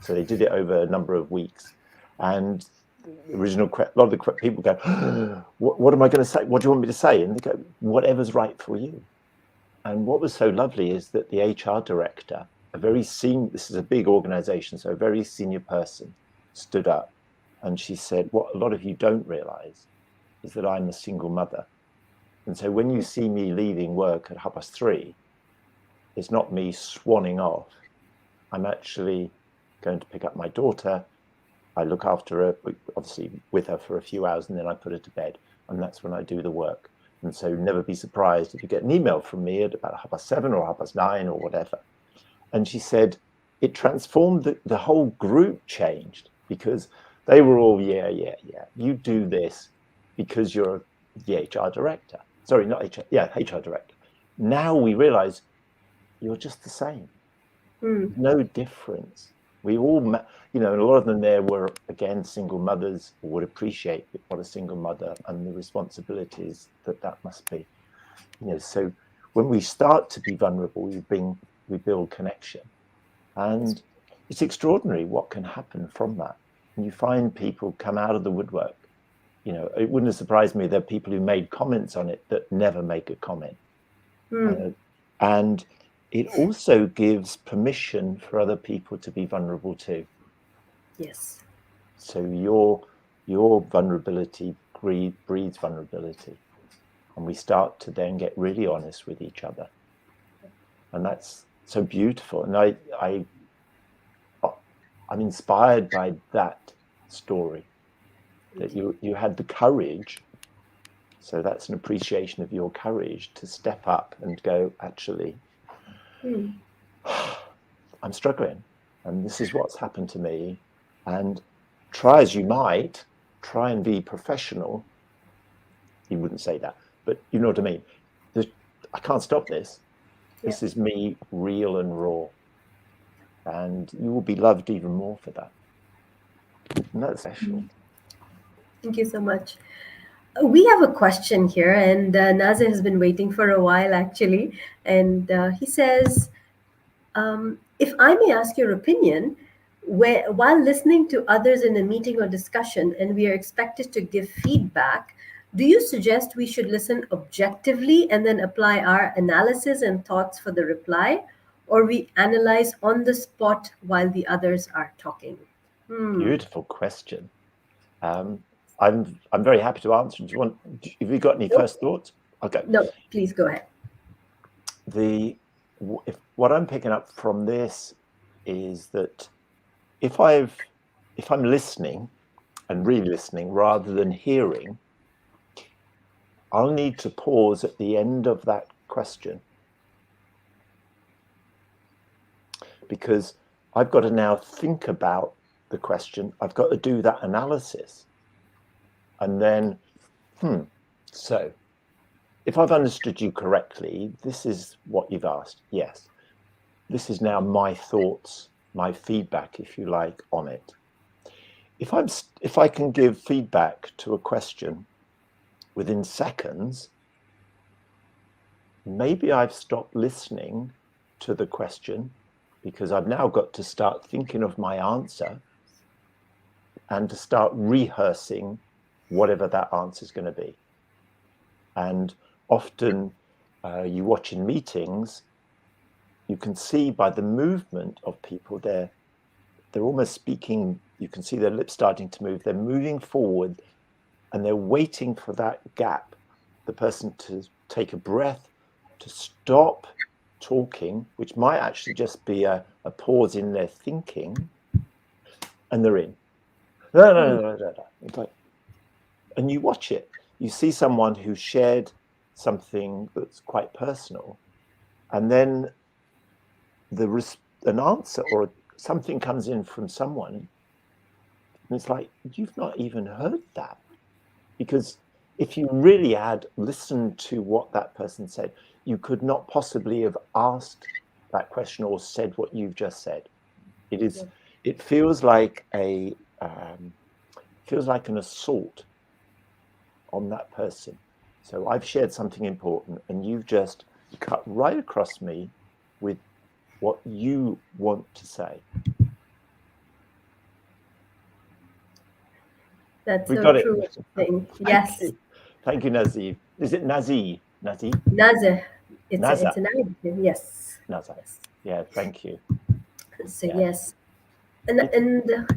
So they did it over a number of weeks. And the original, a lot of the people go, what am I going to say? What do you want me to say? And they go, whatever's right for you. And what was so lovely is that the HR director, this is a big organization, so a very senior person, stood up and she said, what a lot of you don't realize is that I'm a single mother. And so when you see me leaving work at 3:30, it's not me swanning off. I'm actually going to pick up my daughter. I look after her, obviously with her for a few hours, and then I put her to bed. And that's when I do the work. And so never be surprised if you get an email from me at about 7:30 or 9:30 or whatever. And she said, it transformed the whole group changed because they were all, yeah. You do this because you're the HR director. Sorry, not HR. Yeah, HR director. Now we realize you're just the same. No difference. We all, and a lot of them there were, again, single mothers, or would appreciate what a single mother and the responsibilities that must be. So when we start to be vulnerable, we build connection. And it's extraordinary what can happen from that. And you find people come out of the woodwork. It wouldn't have surprised me. There are people who made comments on it that never make a comment. And it also gives permission for other people to be vulnerable too. Yes. So your vulnerability breeds vulnerability. And we start to then get really honest with each other. And that's so beautiful. And I'm inspired by that story, that you had the courage. So that's an appreciation of your courage to step up and go, actually, I'm struggling, and this is what's happened to me. And try as you might, try and be professional. You wouldn't say that, but you know what I mean. I can't stop this. This is me, real and raw. And you will be loved even more for that. And that's special. Thank you so much. We have a question here, and Nazir has been waiting for a while actually. And he says, if I may ask your opinion, while listening to others in a meeting or discussion and we are expected to give feedback, do you suggest we should listen objectively and then apply our analysis and thoughts for the reply, or we analyze on the spot while the others are talking? Beautiful question. I'm very happy to answer. Have you got any first thoughts? Okay. No, please go ahead. What I'm picking up from this is that if I'm listening and really listening rather than hearing, I'll need to pause at the end of that question, because I've got to now think about the question. I've got to do that analysis. And then, so if I've understood you correctly, this is what you've asked. Yes. This is now my thoughts, my feedback, if you like, on it. If I can give feedback to a question within seconds, maybe I've stopped listening to the question, because I've now got to start thinking of my answer and to start rehearsing whatever that answer is going to be. And often you watch in meetings, you can see by the movement of people, they're almost speaking, you can see their lips starting to move, they're moving forward and they're waiting for that gap, the person to take a breath, to stop talking, which might actually just be a pause in their thinking, and they're in. No. It's like, and you watch it. You see someone who shared something that's quite personal, and then an answer or something comes in from someone, and it's like, you've not even heard that. Because if you really had listened to what that person said, you could not possibly have asked that question or said what you've just said. It feels like an assault on that person. So I've shared something important and you've just cut right across me with what you want to say. That's We so got true. Yes. Thank you, Nazir. Is it Nazir? Nazir. It's an adjective. Yes. Nazir. Yeah, thank you. So yes. And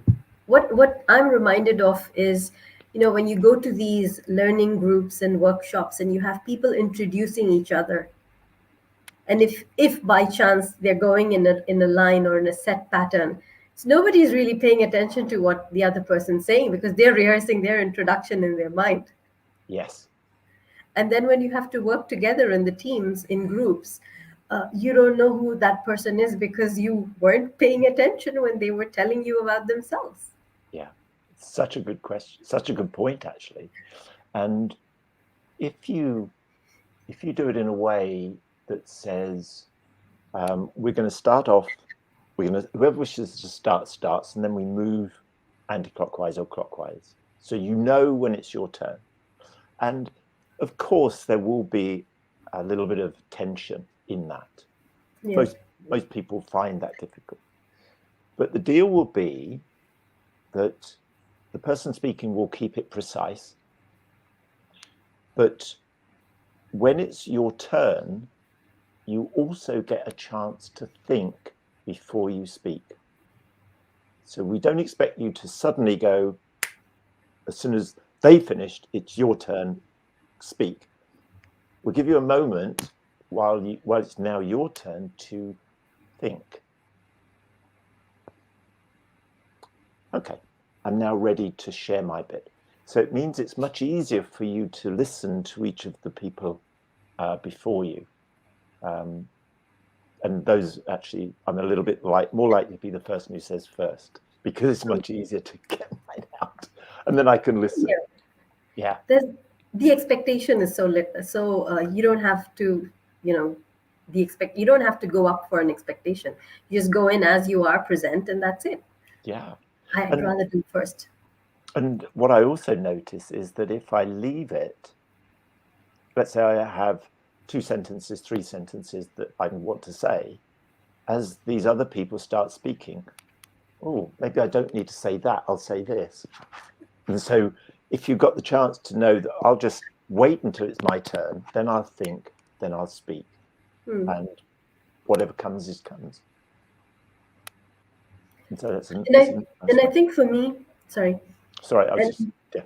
what I'm reminded of is, when you go to these learning groups and workshops and you have people introducing each other, and if by chance they're going in a line or in a set pattern, so nobody's really paying attention to what the other person's saying because they're rehearsing their introduction in their mind. Yes. And then when you have to work together in the teams, in groups, you don't know who that person is because you weren't paying attention when they were telling you about themselves. Yeah, such a good question, such a good point, actually. And if you do it in a way that says, we're going to start off whoever wishes to start starts, and then we move anti-clockwise or clockwise. So you know when it's your turn. And of course, there will be a little bit of tension in that. Yeah. Most people find that difficult. But the deal will be that the person speaking will keep it precise. But when it's your turn, you also get a chance to think before you speak. So we don't expect you to suddenly go, as soon as they finished, it's your turn, speak. We'll give you a moment while it's now your turn to think. Okay, I'm now ready to share my bit. So it means it's much easier for you to listen to each of the people before you. And those actually, I'm a little bit more likely to be the person who says first, because it's much easier to get mine out, and then I can listen. Yeah. The expectation is so you don't have to, you don't have to go up for an expectation. You just go in as you are, present, and that's it. Yeah. I'd rather do first. And what I also notice is that if I leave it, let's say I have 2 sentences, 3 sentences that I want to say, as these other people start speaking, oh, maybe I don't need to say that, I'll say this. And so if you've got the chance to know that I'll just wait until it's my turn, then I'll think, then I'll speak. And whatever comes is comes. And so that's I think for me, sorry. Sorry, I was just, yeah.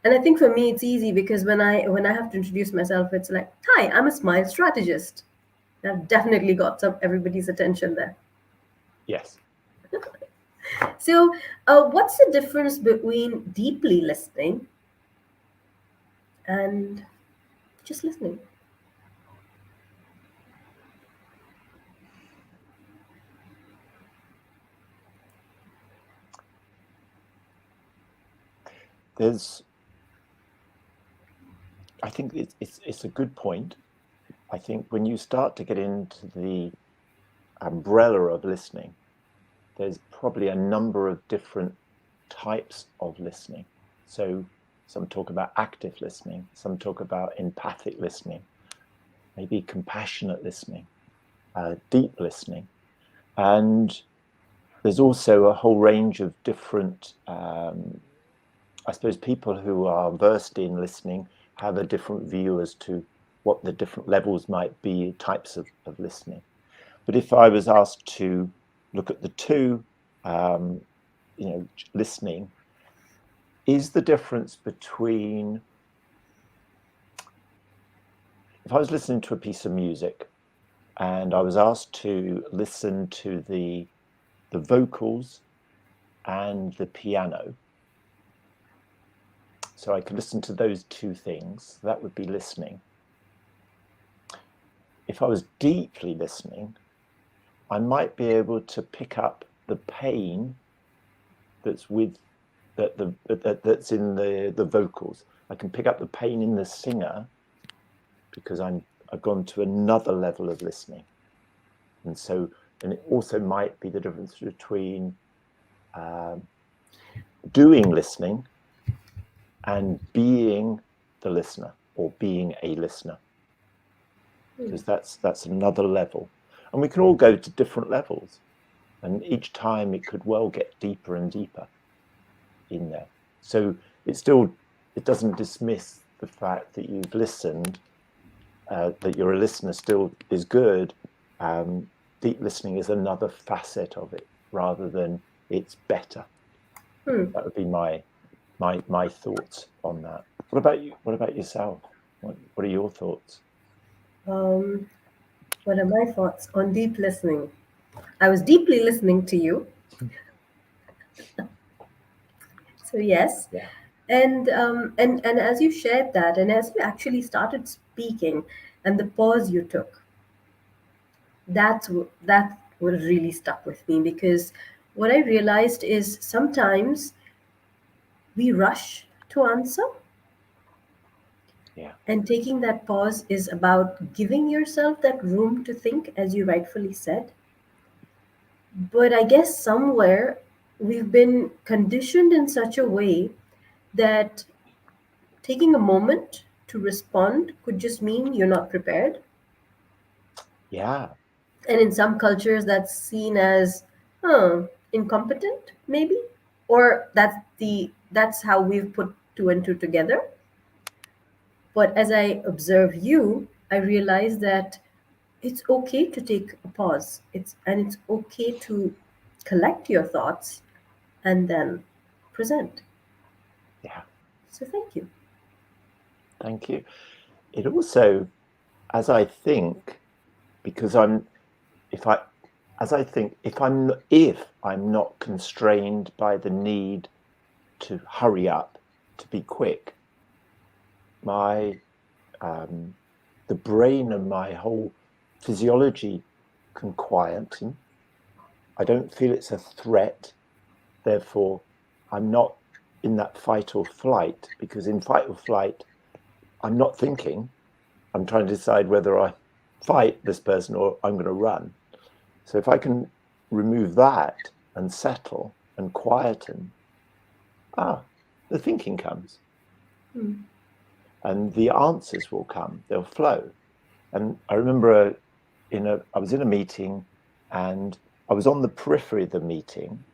And I think for me, it's easy because when I have to introduce myself, it's like, hi, I'm a smile strategist. I've definitely got everybody's attention there. Yes. So, what's the difference between deeply listening and just listening? I think it's a good point. I think when you start to get into the umbrella of listening, there's probably a number of different types of listening. So some talk about active listening, some talk about empathic listening, maybe compassionate listening, deep listening. And there's also a whole range of different, I suppose people who are versed in listening have a different view as to what the different levels might be, types of listening. But if I was asked to look at the two, listening, is the difference between, if I was listening to a piece of music and I was asked to listen to the vocals and the piano, so I could listen to those two things, that would be listening. If I was deeply listening, I might be able to pick up the pain that's that's in the vocals. I can pick up the pain in the singer because I've gone to another level of listening. And it also might be the difference between doing listening and being the listener or being a listener, because that's another level. And we can all go to different levels, and each time it could well get deeper and deeper in there. So it doesn't dismiss the fact that you've listened, that you're a listener still is good. Deep listening is another facet of it rather than it's better. That would be my thoughts on that. What about you? What about yourself? What are your thoughts? What are my thoughts on deep listening? I was deeply listening to you. So yes. Yeah. And as you shared that, and as you actually started speaking, and the pause you took, that would really stuck with me, because what I realized is sometimes we rush to answer. Yeah. And taking that pause is about giving yourself that room to think, as you rightfully said. But I guess somewhere we've been conditioned in such a way that taking a moment to respond could just mean you're not prepared. Yeah, And in some cultures, that's seen as, incompetent, maybe, or that's how we've put two and two together. But as I observe you, I realize that it's okay to take a pause. It's okay to collect your thoughts and then present. yeah. So thank you. Thank you. It also, as I think, because I'm, if I, as I think, if I'm not constrained by the need to hurry up, to be quick, my the brain and my whole physiology can quieten. I don't feel it's a threat. Therefore, I'm not in that fight or flight, because in fight or flight, I'm not thinking. I'm trying to decide whether I fight this person or I'm going to run. So if I can remove that and settle and quieten, the thinking comes Hmm. and the answers will come. They'll flow. And I remember I was in a meeting and I was on the periphery of the meeting.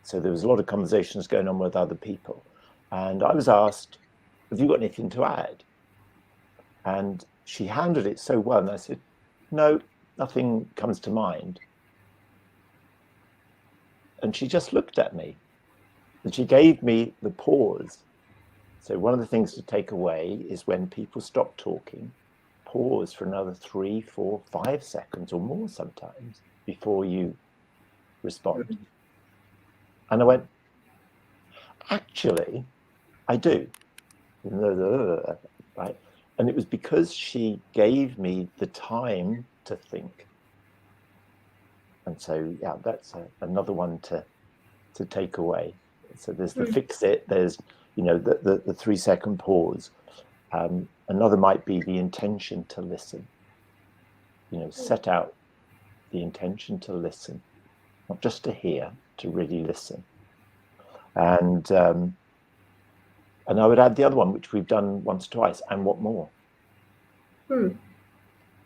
So there was a lot of conversations going on with other people. And I was asked, have you got anything to add? And she handled it so well. And I said, no, nothing comes to mind. And she just looked at me and she gave me the pause. So one of the things to take away is when people stop talking, pause for another 3, 4, 5 seconds or more sometimes before you respond. And I went, actually, I do. Right? And it was because she gave me the time to think. And so, yeah, that's another one to take away. So there's the fix it, there's, the 3-second pause. Another might be the intention to listen. Set out the intention to listen, not just to hear, to really listen. And I would add the other one, which we've done once or twice, and what more? Hmm.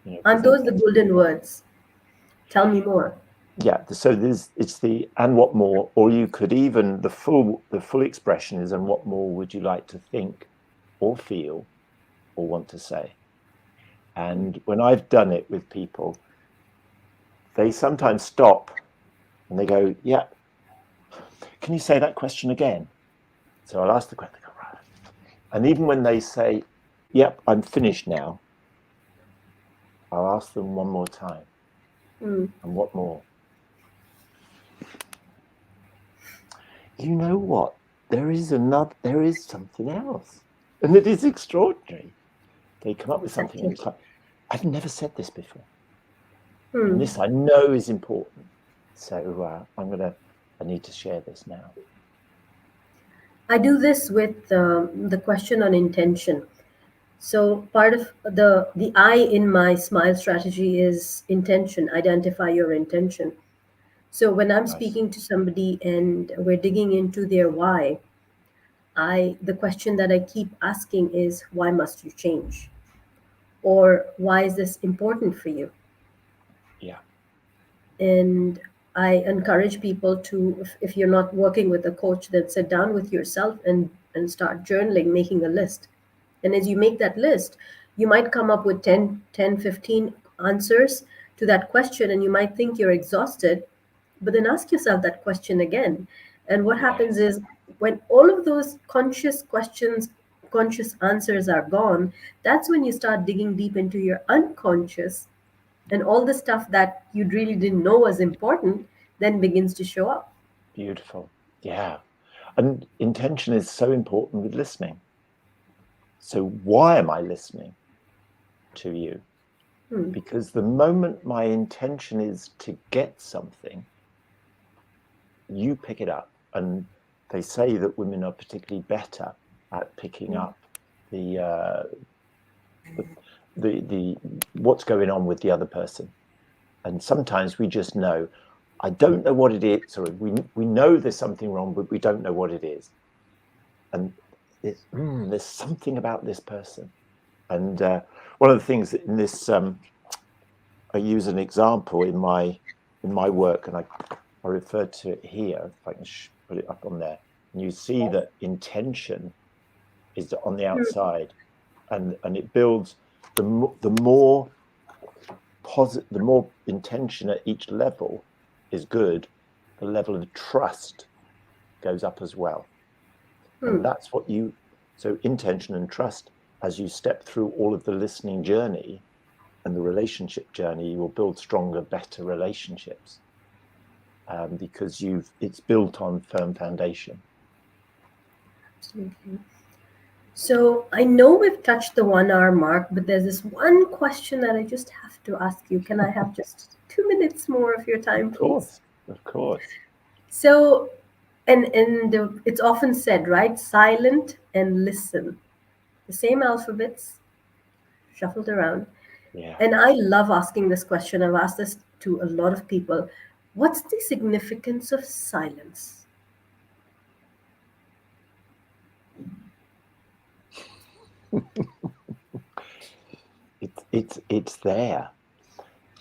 Because Aren't those the golden words? Tell me more. yeah, so it's the and what more, or you could even the full expression is and what more would you like to think or feel or want to say. And when I've done it with people, they sometimes stop and they go, yeah, can you say that question again? So I'll ask the question, they go, right. And even when they say, yep, I'm finished now, I'll ask them one more time. Hmm. And what more? You know what? There is something else. And it is extraordinary. They come up with something and Exactly. it's like, I've never said this before. And Hmm. this I know is important. So I need to share this now. I do this with the question on intention. So part of the I in my smile strategy is intention. Identify your intention. So when I'm Nice. speaking to somebody and we're digging into their why, the question that I keep asking is why must you change? Or why is this important for you? Yeah. And I encourage people to, if you're not working with a coach, then sit down with yourself and start journaling, making a list. And as you make that list, you might come up with 15 answers to that question, and you might think you're exhausted, but then ask yourself that question again. And what happens Yes. is when all of those conscious questions, conscious answers are gone, that's when you start digging deep into your unconscious, and all the stuff that you really didn't know was important then begins to show up. Beautiful. Yeah. And intention is so important with listening. So why am I listening to you? Hmm. Because the moment my intention is to get something, you pick it up. And they say that women are particularly better at picking up the the what's going on with the other person. And sometimes we just know, I don't know what it is, or we know there's something wrong, but we don't know what it is. And there's something about this person. And one of the things that in this, I use an example in my work, and I refer to it here, if I can put it up on there. And you see that intention is on the outside, and it builds the more intention at each level is good, the level of trust goes up as well. And that's what so intention and trust, as you step through all of the listening journey and the relationship journey, you will build stronger, better relationships, because it's built on firm foundation. Absolutely. So I know we've touched the 1 hour mark, but there's this one question that I just have to ask you. Can I have just 2 minutes more of your time, please? Of course. So, and it's often said, right? Silent and listen. The same alphabets shuffled around. Yeah. And I love asking this question. I've asked this to a lot of people. What's the significance of silence? It's there.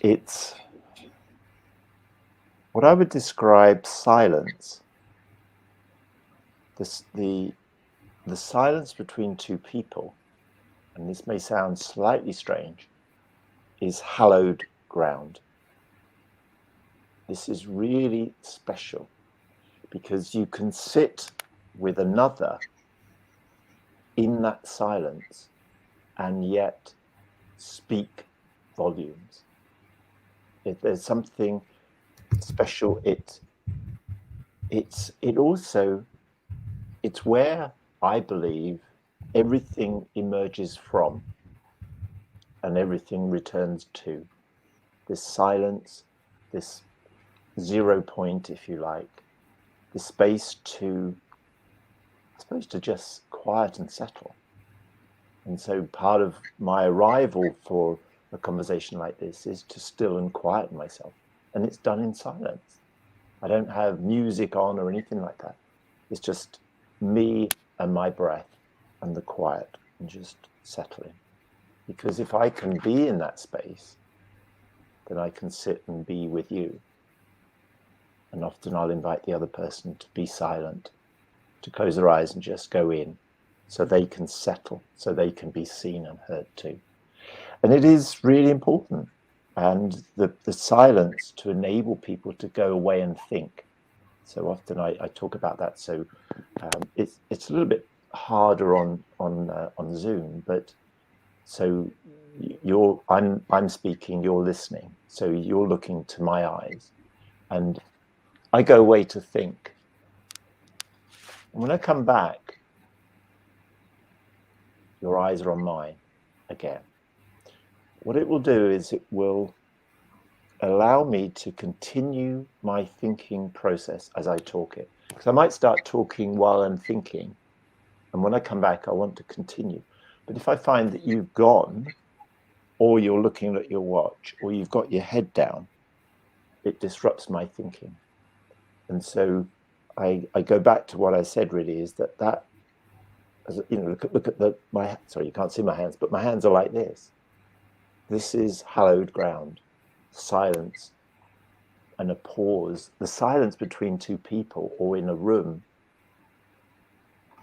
It's what I would describe silence. The silence between two people, and this may sound slightly strange, is hallowed ground. This is really special because you can sit with another in that silence and yet speak volumes. If there's something special, it's where I believe everything emerges from and everything returns to. This silence, this 0 point, if you like, the space to, I suppose, to just quiet and settle. And so part of my arrival for a conversation like this is to still and quieten myself. And it's done in silence. I don't have music on or anything like that. It's just me and my breath and the quiet and just settling. Because if I can be in that space, then I can sit and be with you. And often I'll invite the other person to be silent, to close their eyes and just go in so they can settle, so they can be seen and heard too. And it is really important. And the silence to enable people to go away and think. So often I talk about that. So it's a little bit harder on Zoom, but so I'm speaking, you're listening. So you're looking to my eyes, and I go away to think. And when I come back, your eyes are on mine again. What it will do is it will allow me to continue my thinking process as I talk it. Because I might start talking while I'm thinking, and when I come back, I want to continue. But if I find that you've gone, or you're looking at your watch, or you've got your head down, it disrupts my thinking. And so I go back to what I said really is that as you know, look at my, sorry, you can't see my hands, but my hands are like this. This is hallowed ground, silence and a pause. The silence between two people or in a room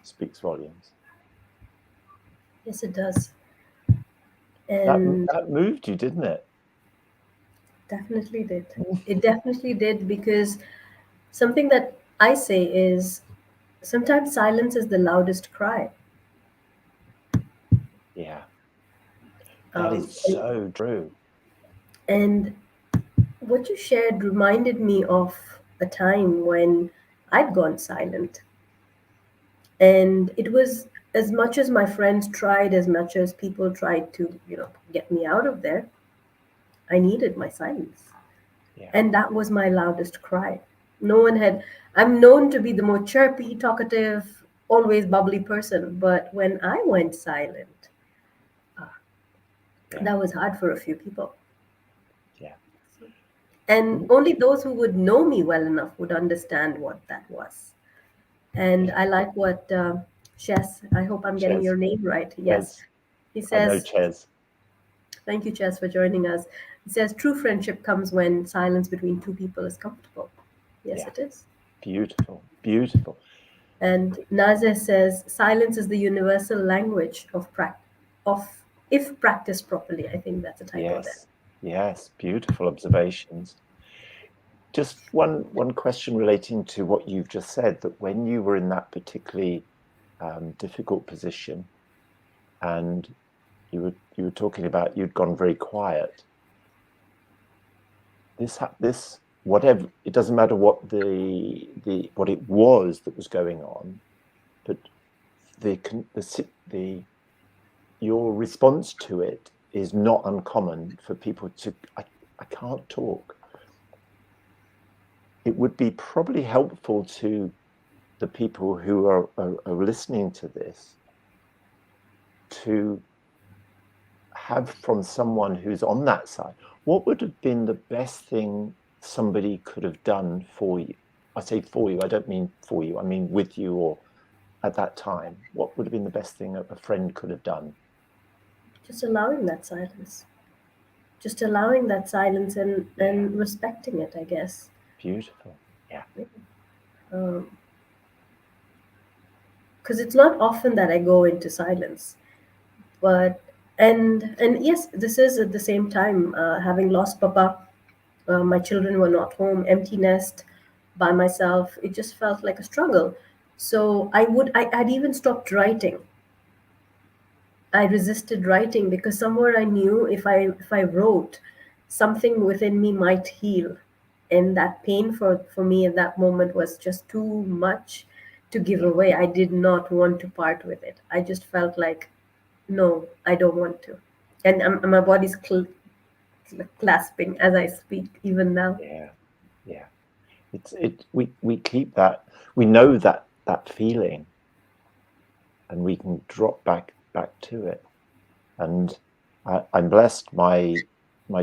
speaks volumes. Yes, it does. And that moved you, didn't it? definitely did. It definitely did, because something that I say is sometimes silence is the loudest cry. Yeah. That is so true. And what you shared reminded me of a time when I'd gone silent. And it was, as much as my friends tried, as much as people tried to, get me out of there, I needed my silence. Yeah. And that was my loudest cry. I'm known to be the more chirpy, talkative, always bubbly person. But when I went silent, that was hard for a few people. Yeah. And only those who would know me well enough would understand what that was. And I like what Ches, I hope I'm getting Ches. your name right. Yes. Ches. He I know says, Ches. thank you, Ches, for joining us. He says, true friendship comes when silence between two people is comfortable. Yes, Yeah. it is. Beautiful. Beautiful. And Nazir says, silence is the universal language of if practiced properly. I think that's a typo there. Yes. Yes. Beautiful observations. Just one question relating to what you've just said, that when you were in that particularly difficult position, and you were talking about you'd gone very quiet. This whatever, it doesn't matter what what it was that was going on, but the your response to it is not uncommon for people to. I can't talk. It would be probably helpful to the people who are listening to this to have from someone who's on that side, what would have been the best thing somebody could have done for you? I say for you, I don't mean for you, I mean with you or at that time. What would have been the best thing a friend could have done? Just allowing that silence. Just allowing that silence and respecting it, I guess. Beautiful. Yeah. Because it's not often that I go into silence. But and yes, this is at the same time having lost Papa. My children were not home, empty nest, by myself. It just felt like a struggle. So I'd even stopped writing. I resisted writing because somewhere I knew if I wrote, something within me might heal. And that pain for me at that moment was just too much to give Yeah. away. I did not want to part with it. I just felt like, no, I don't want to. And my body's clasping as I speak, even now. Yeah. Yeah. We keep that, we know that feeling, and we can drop back to it. And I'm blessed. My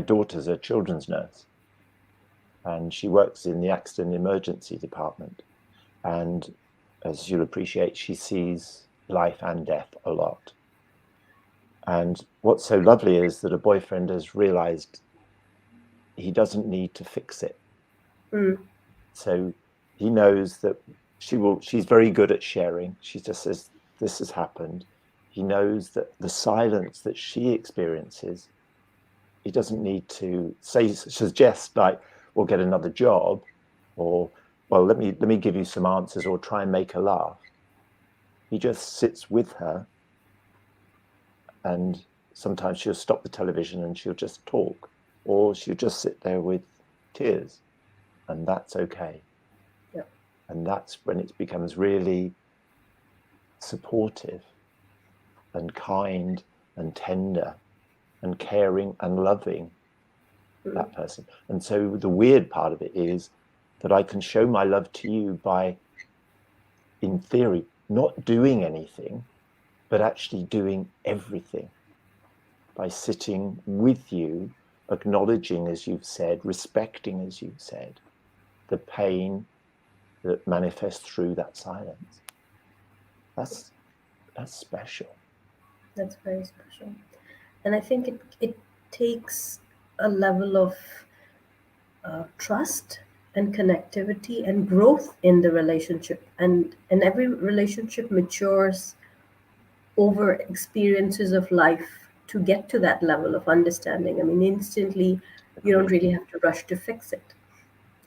daughter's a children's nurse, and she works in the accident emergency department. And as you'll appreciate, she sees life and death a lot. And what's so lovely is that a boyfriend has realized he doesn't need to fix it. Mm, So he knows that she's very good at sharing. She just says, this has happened. He knows that the silence that she experiences, he doesn't need to suggest like, we'll get another job, or, well, let me give you some answers, or try and make her laugh. He just sits with her, and sometimes she'll stop the television and she'll just talk, or she'll just sit there with tears, and that's okay. yeah. And that's when it becomes really supportive and kind and tender and caring and loving, that person. And so the weird part of it is that I can show my love to you by, in theory, not doing anything, but actually doing everything, by sitting with you, acknowledging, as you've said, respecting, as you've said, the pain that manifests through that silence. That's special. That's very special. And I think it takes a level of trust and connectivity and growth in the relationship. And every relationship matures over experiences of life to get to that level of understanding. I mean, instantly, you don't Agreed. really have to rush to fix it.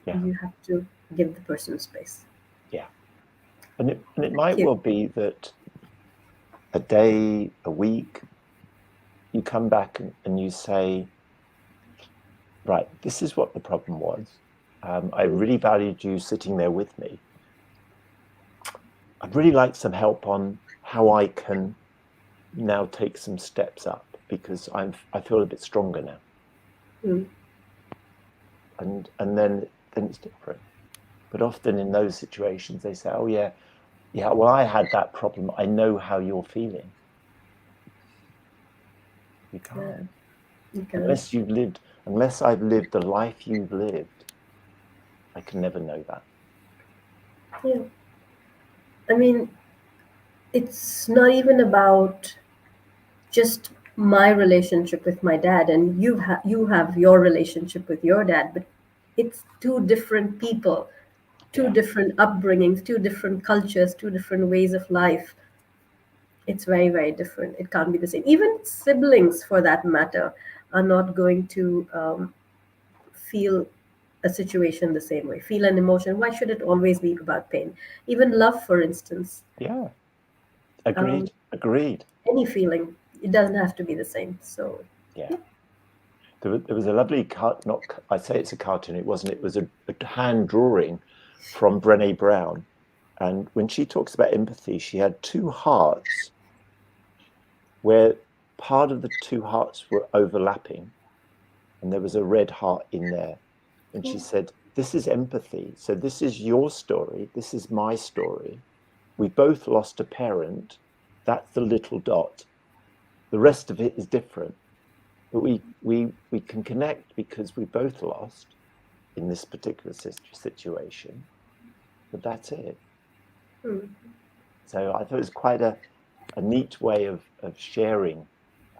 Yeah. You have to give the person space. Yeah. And it Thank might you. well be that a day, a week, you come back and you say, right, this is what the problem was. I really valued you sitting there with me. I'd really like some help on how I can now take some steps up, because I feel a bit stronger now. Mm. And then it's different. But often in those situations, they say, oh yeah, well, I had that problem. I know how you're feeling. You Yeah, can't. you can. Unless you've lived unless I've lived the life you've lived, I can never know that. Yeah. I mean, it's not even about just my relationship with my dad, and you have your relationship with your dad, but it's two different people, two Yeah. different upbringings, two different cultures, two different ways of life. It's very, very different. It can't be the same. Even siblings, for that matter, are not going to feel a situation the same way, feel an emotion. Why should it always be about pain? Even love, for instance, Yeah. um, Agreed. any feeling, it doesn't have to be the same. So, Yeah. yeah. There was a lovely I say it's a cartoon, it wasn't, it was a hand drawing from Brené Brown. And when she talks about empathy, she had two hearts where part of the two hearts were overlapping, and there was a red heart in there. And she said, this is empathy. So this is your story. This is my story. We both lost a parent. That's the little dot. The rest of it is different. But we can connect because we both lost in this particular situation. But that's it. Hmm. So I thought it was quite a neat way of sharing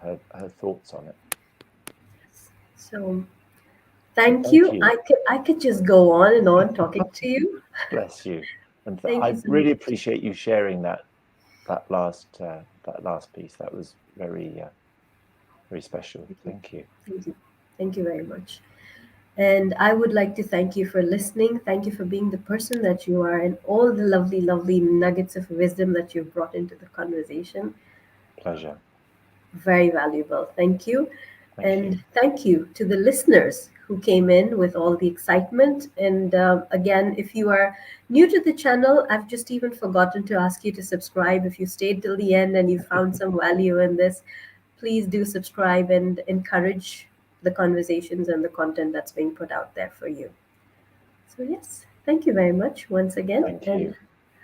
her thoughts on it. So, So thank thank you. you. I could just go on and on talking to you. Bless you. And Thank you I so really much. appreciate you sharing that last piece. That was very very special. Thank you. Thank you. Thank you very much. And I would like to thank you for listening. Thank you for being the person that you are, and all the lovely, lovely nuggets of wisdom that you've brought into the conversation. Pleasure. Very valuable. Thank you. Thank you. And thank you to the listeners who came in with all the excitement. And again, if you are new to the channel, I've just even forgotten to ask you to subscribe. If you stayed till the end and you found some value in this, please do subscribe and encourage the conversations and the content that's being put out there for you. So, yes, thank you very much once again. Thank And you.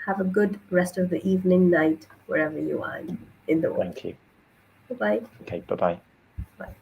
have a good rest of the evening, night, wherever you are in the world. Thank you. Bye-bye. Okay, bye-bye. Bye.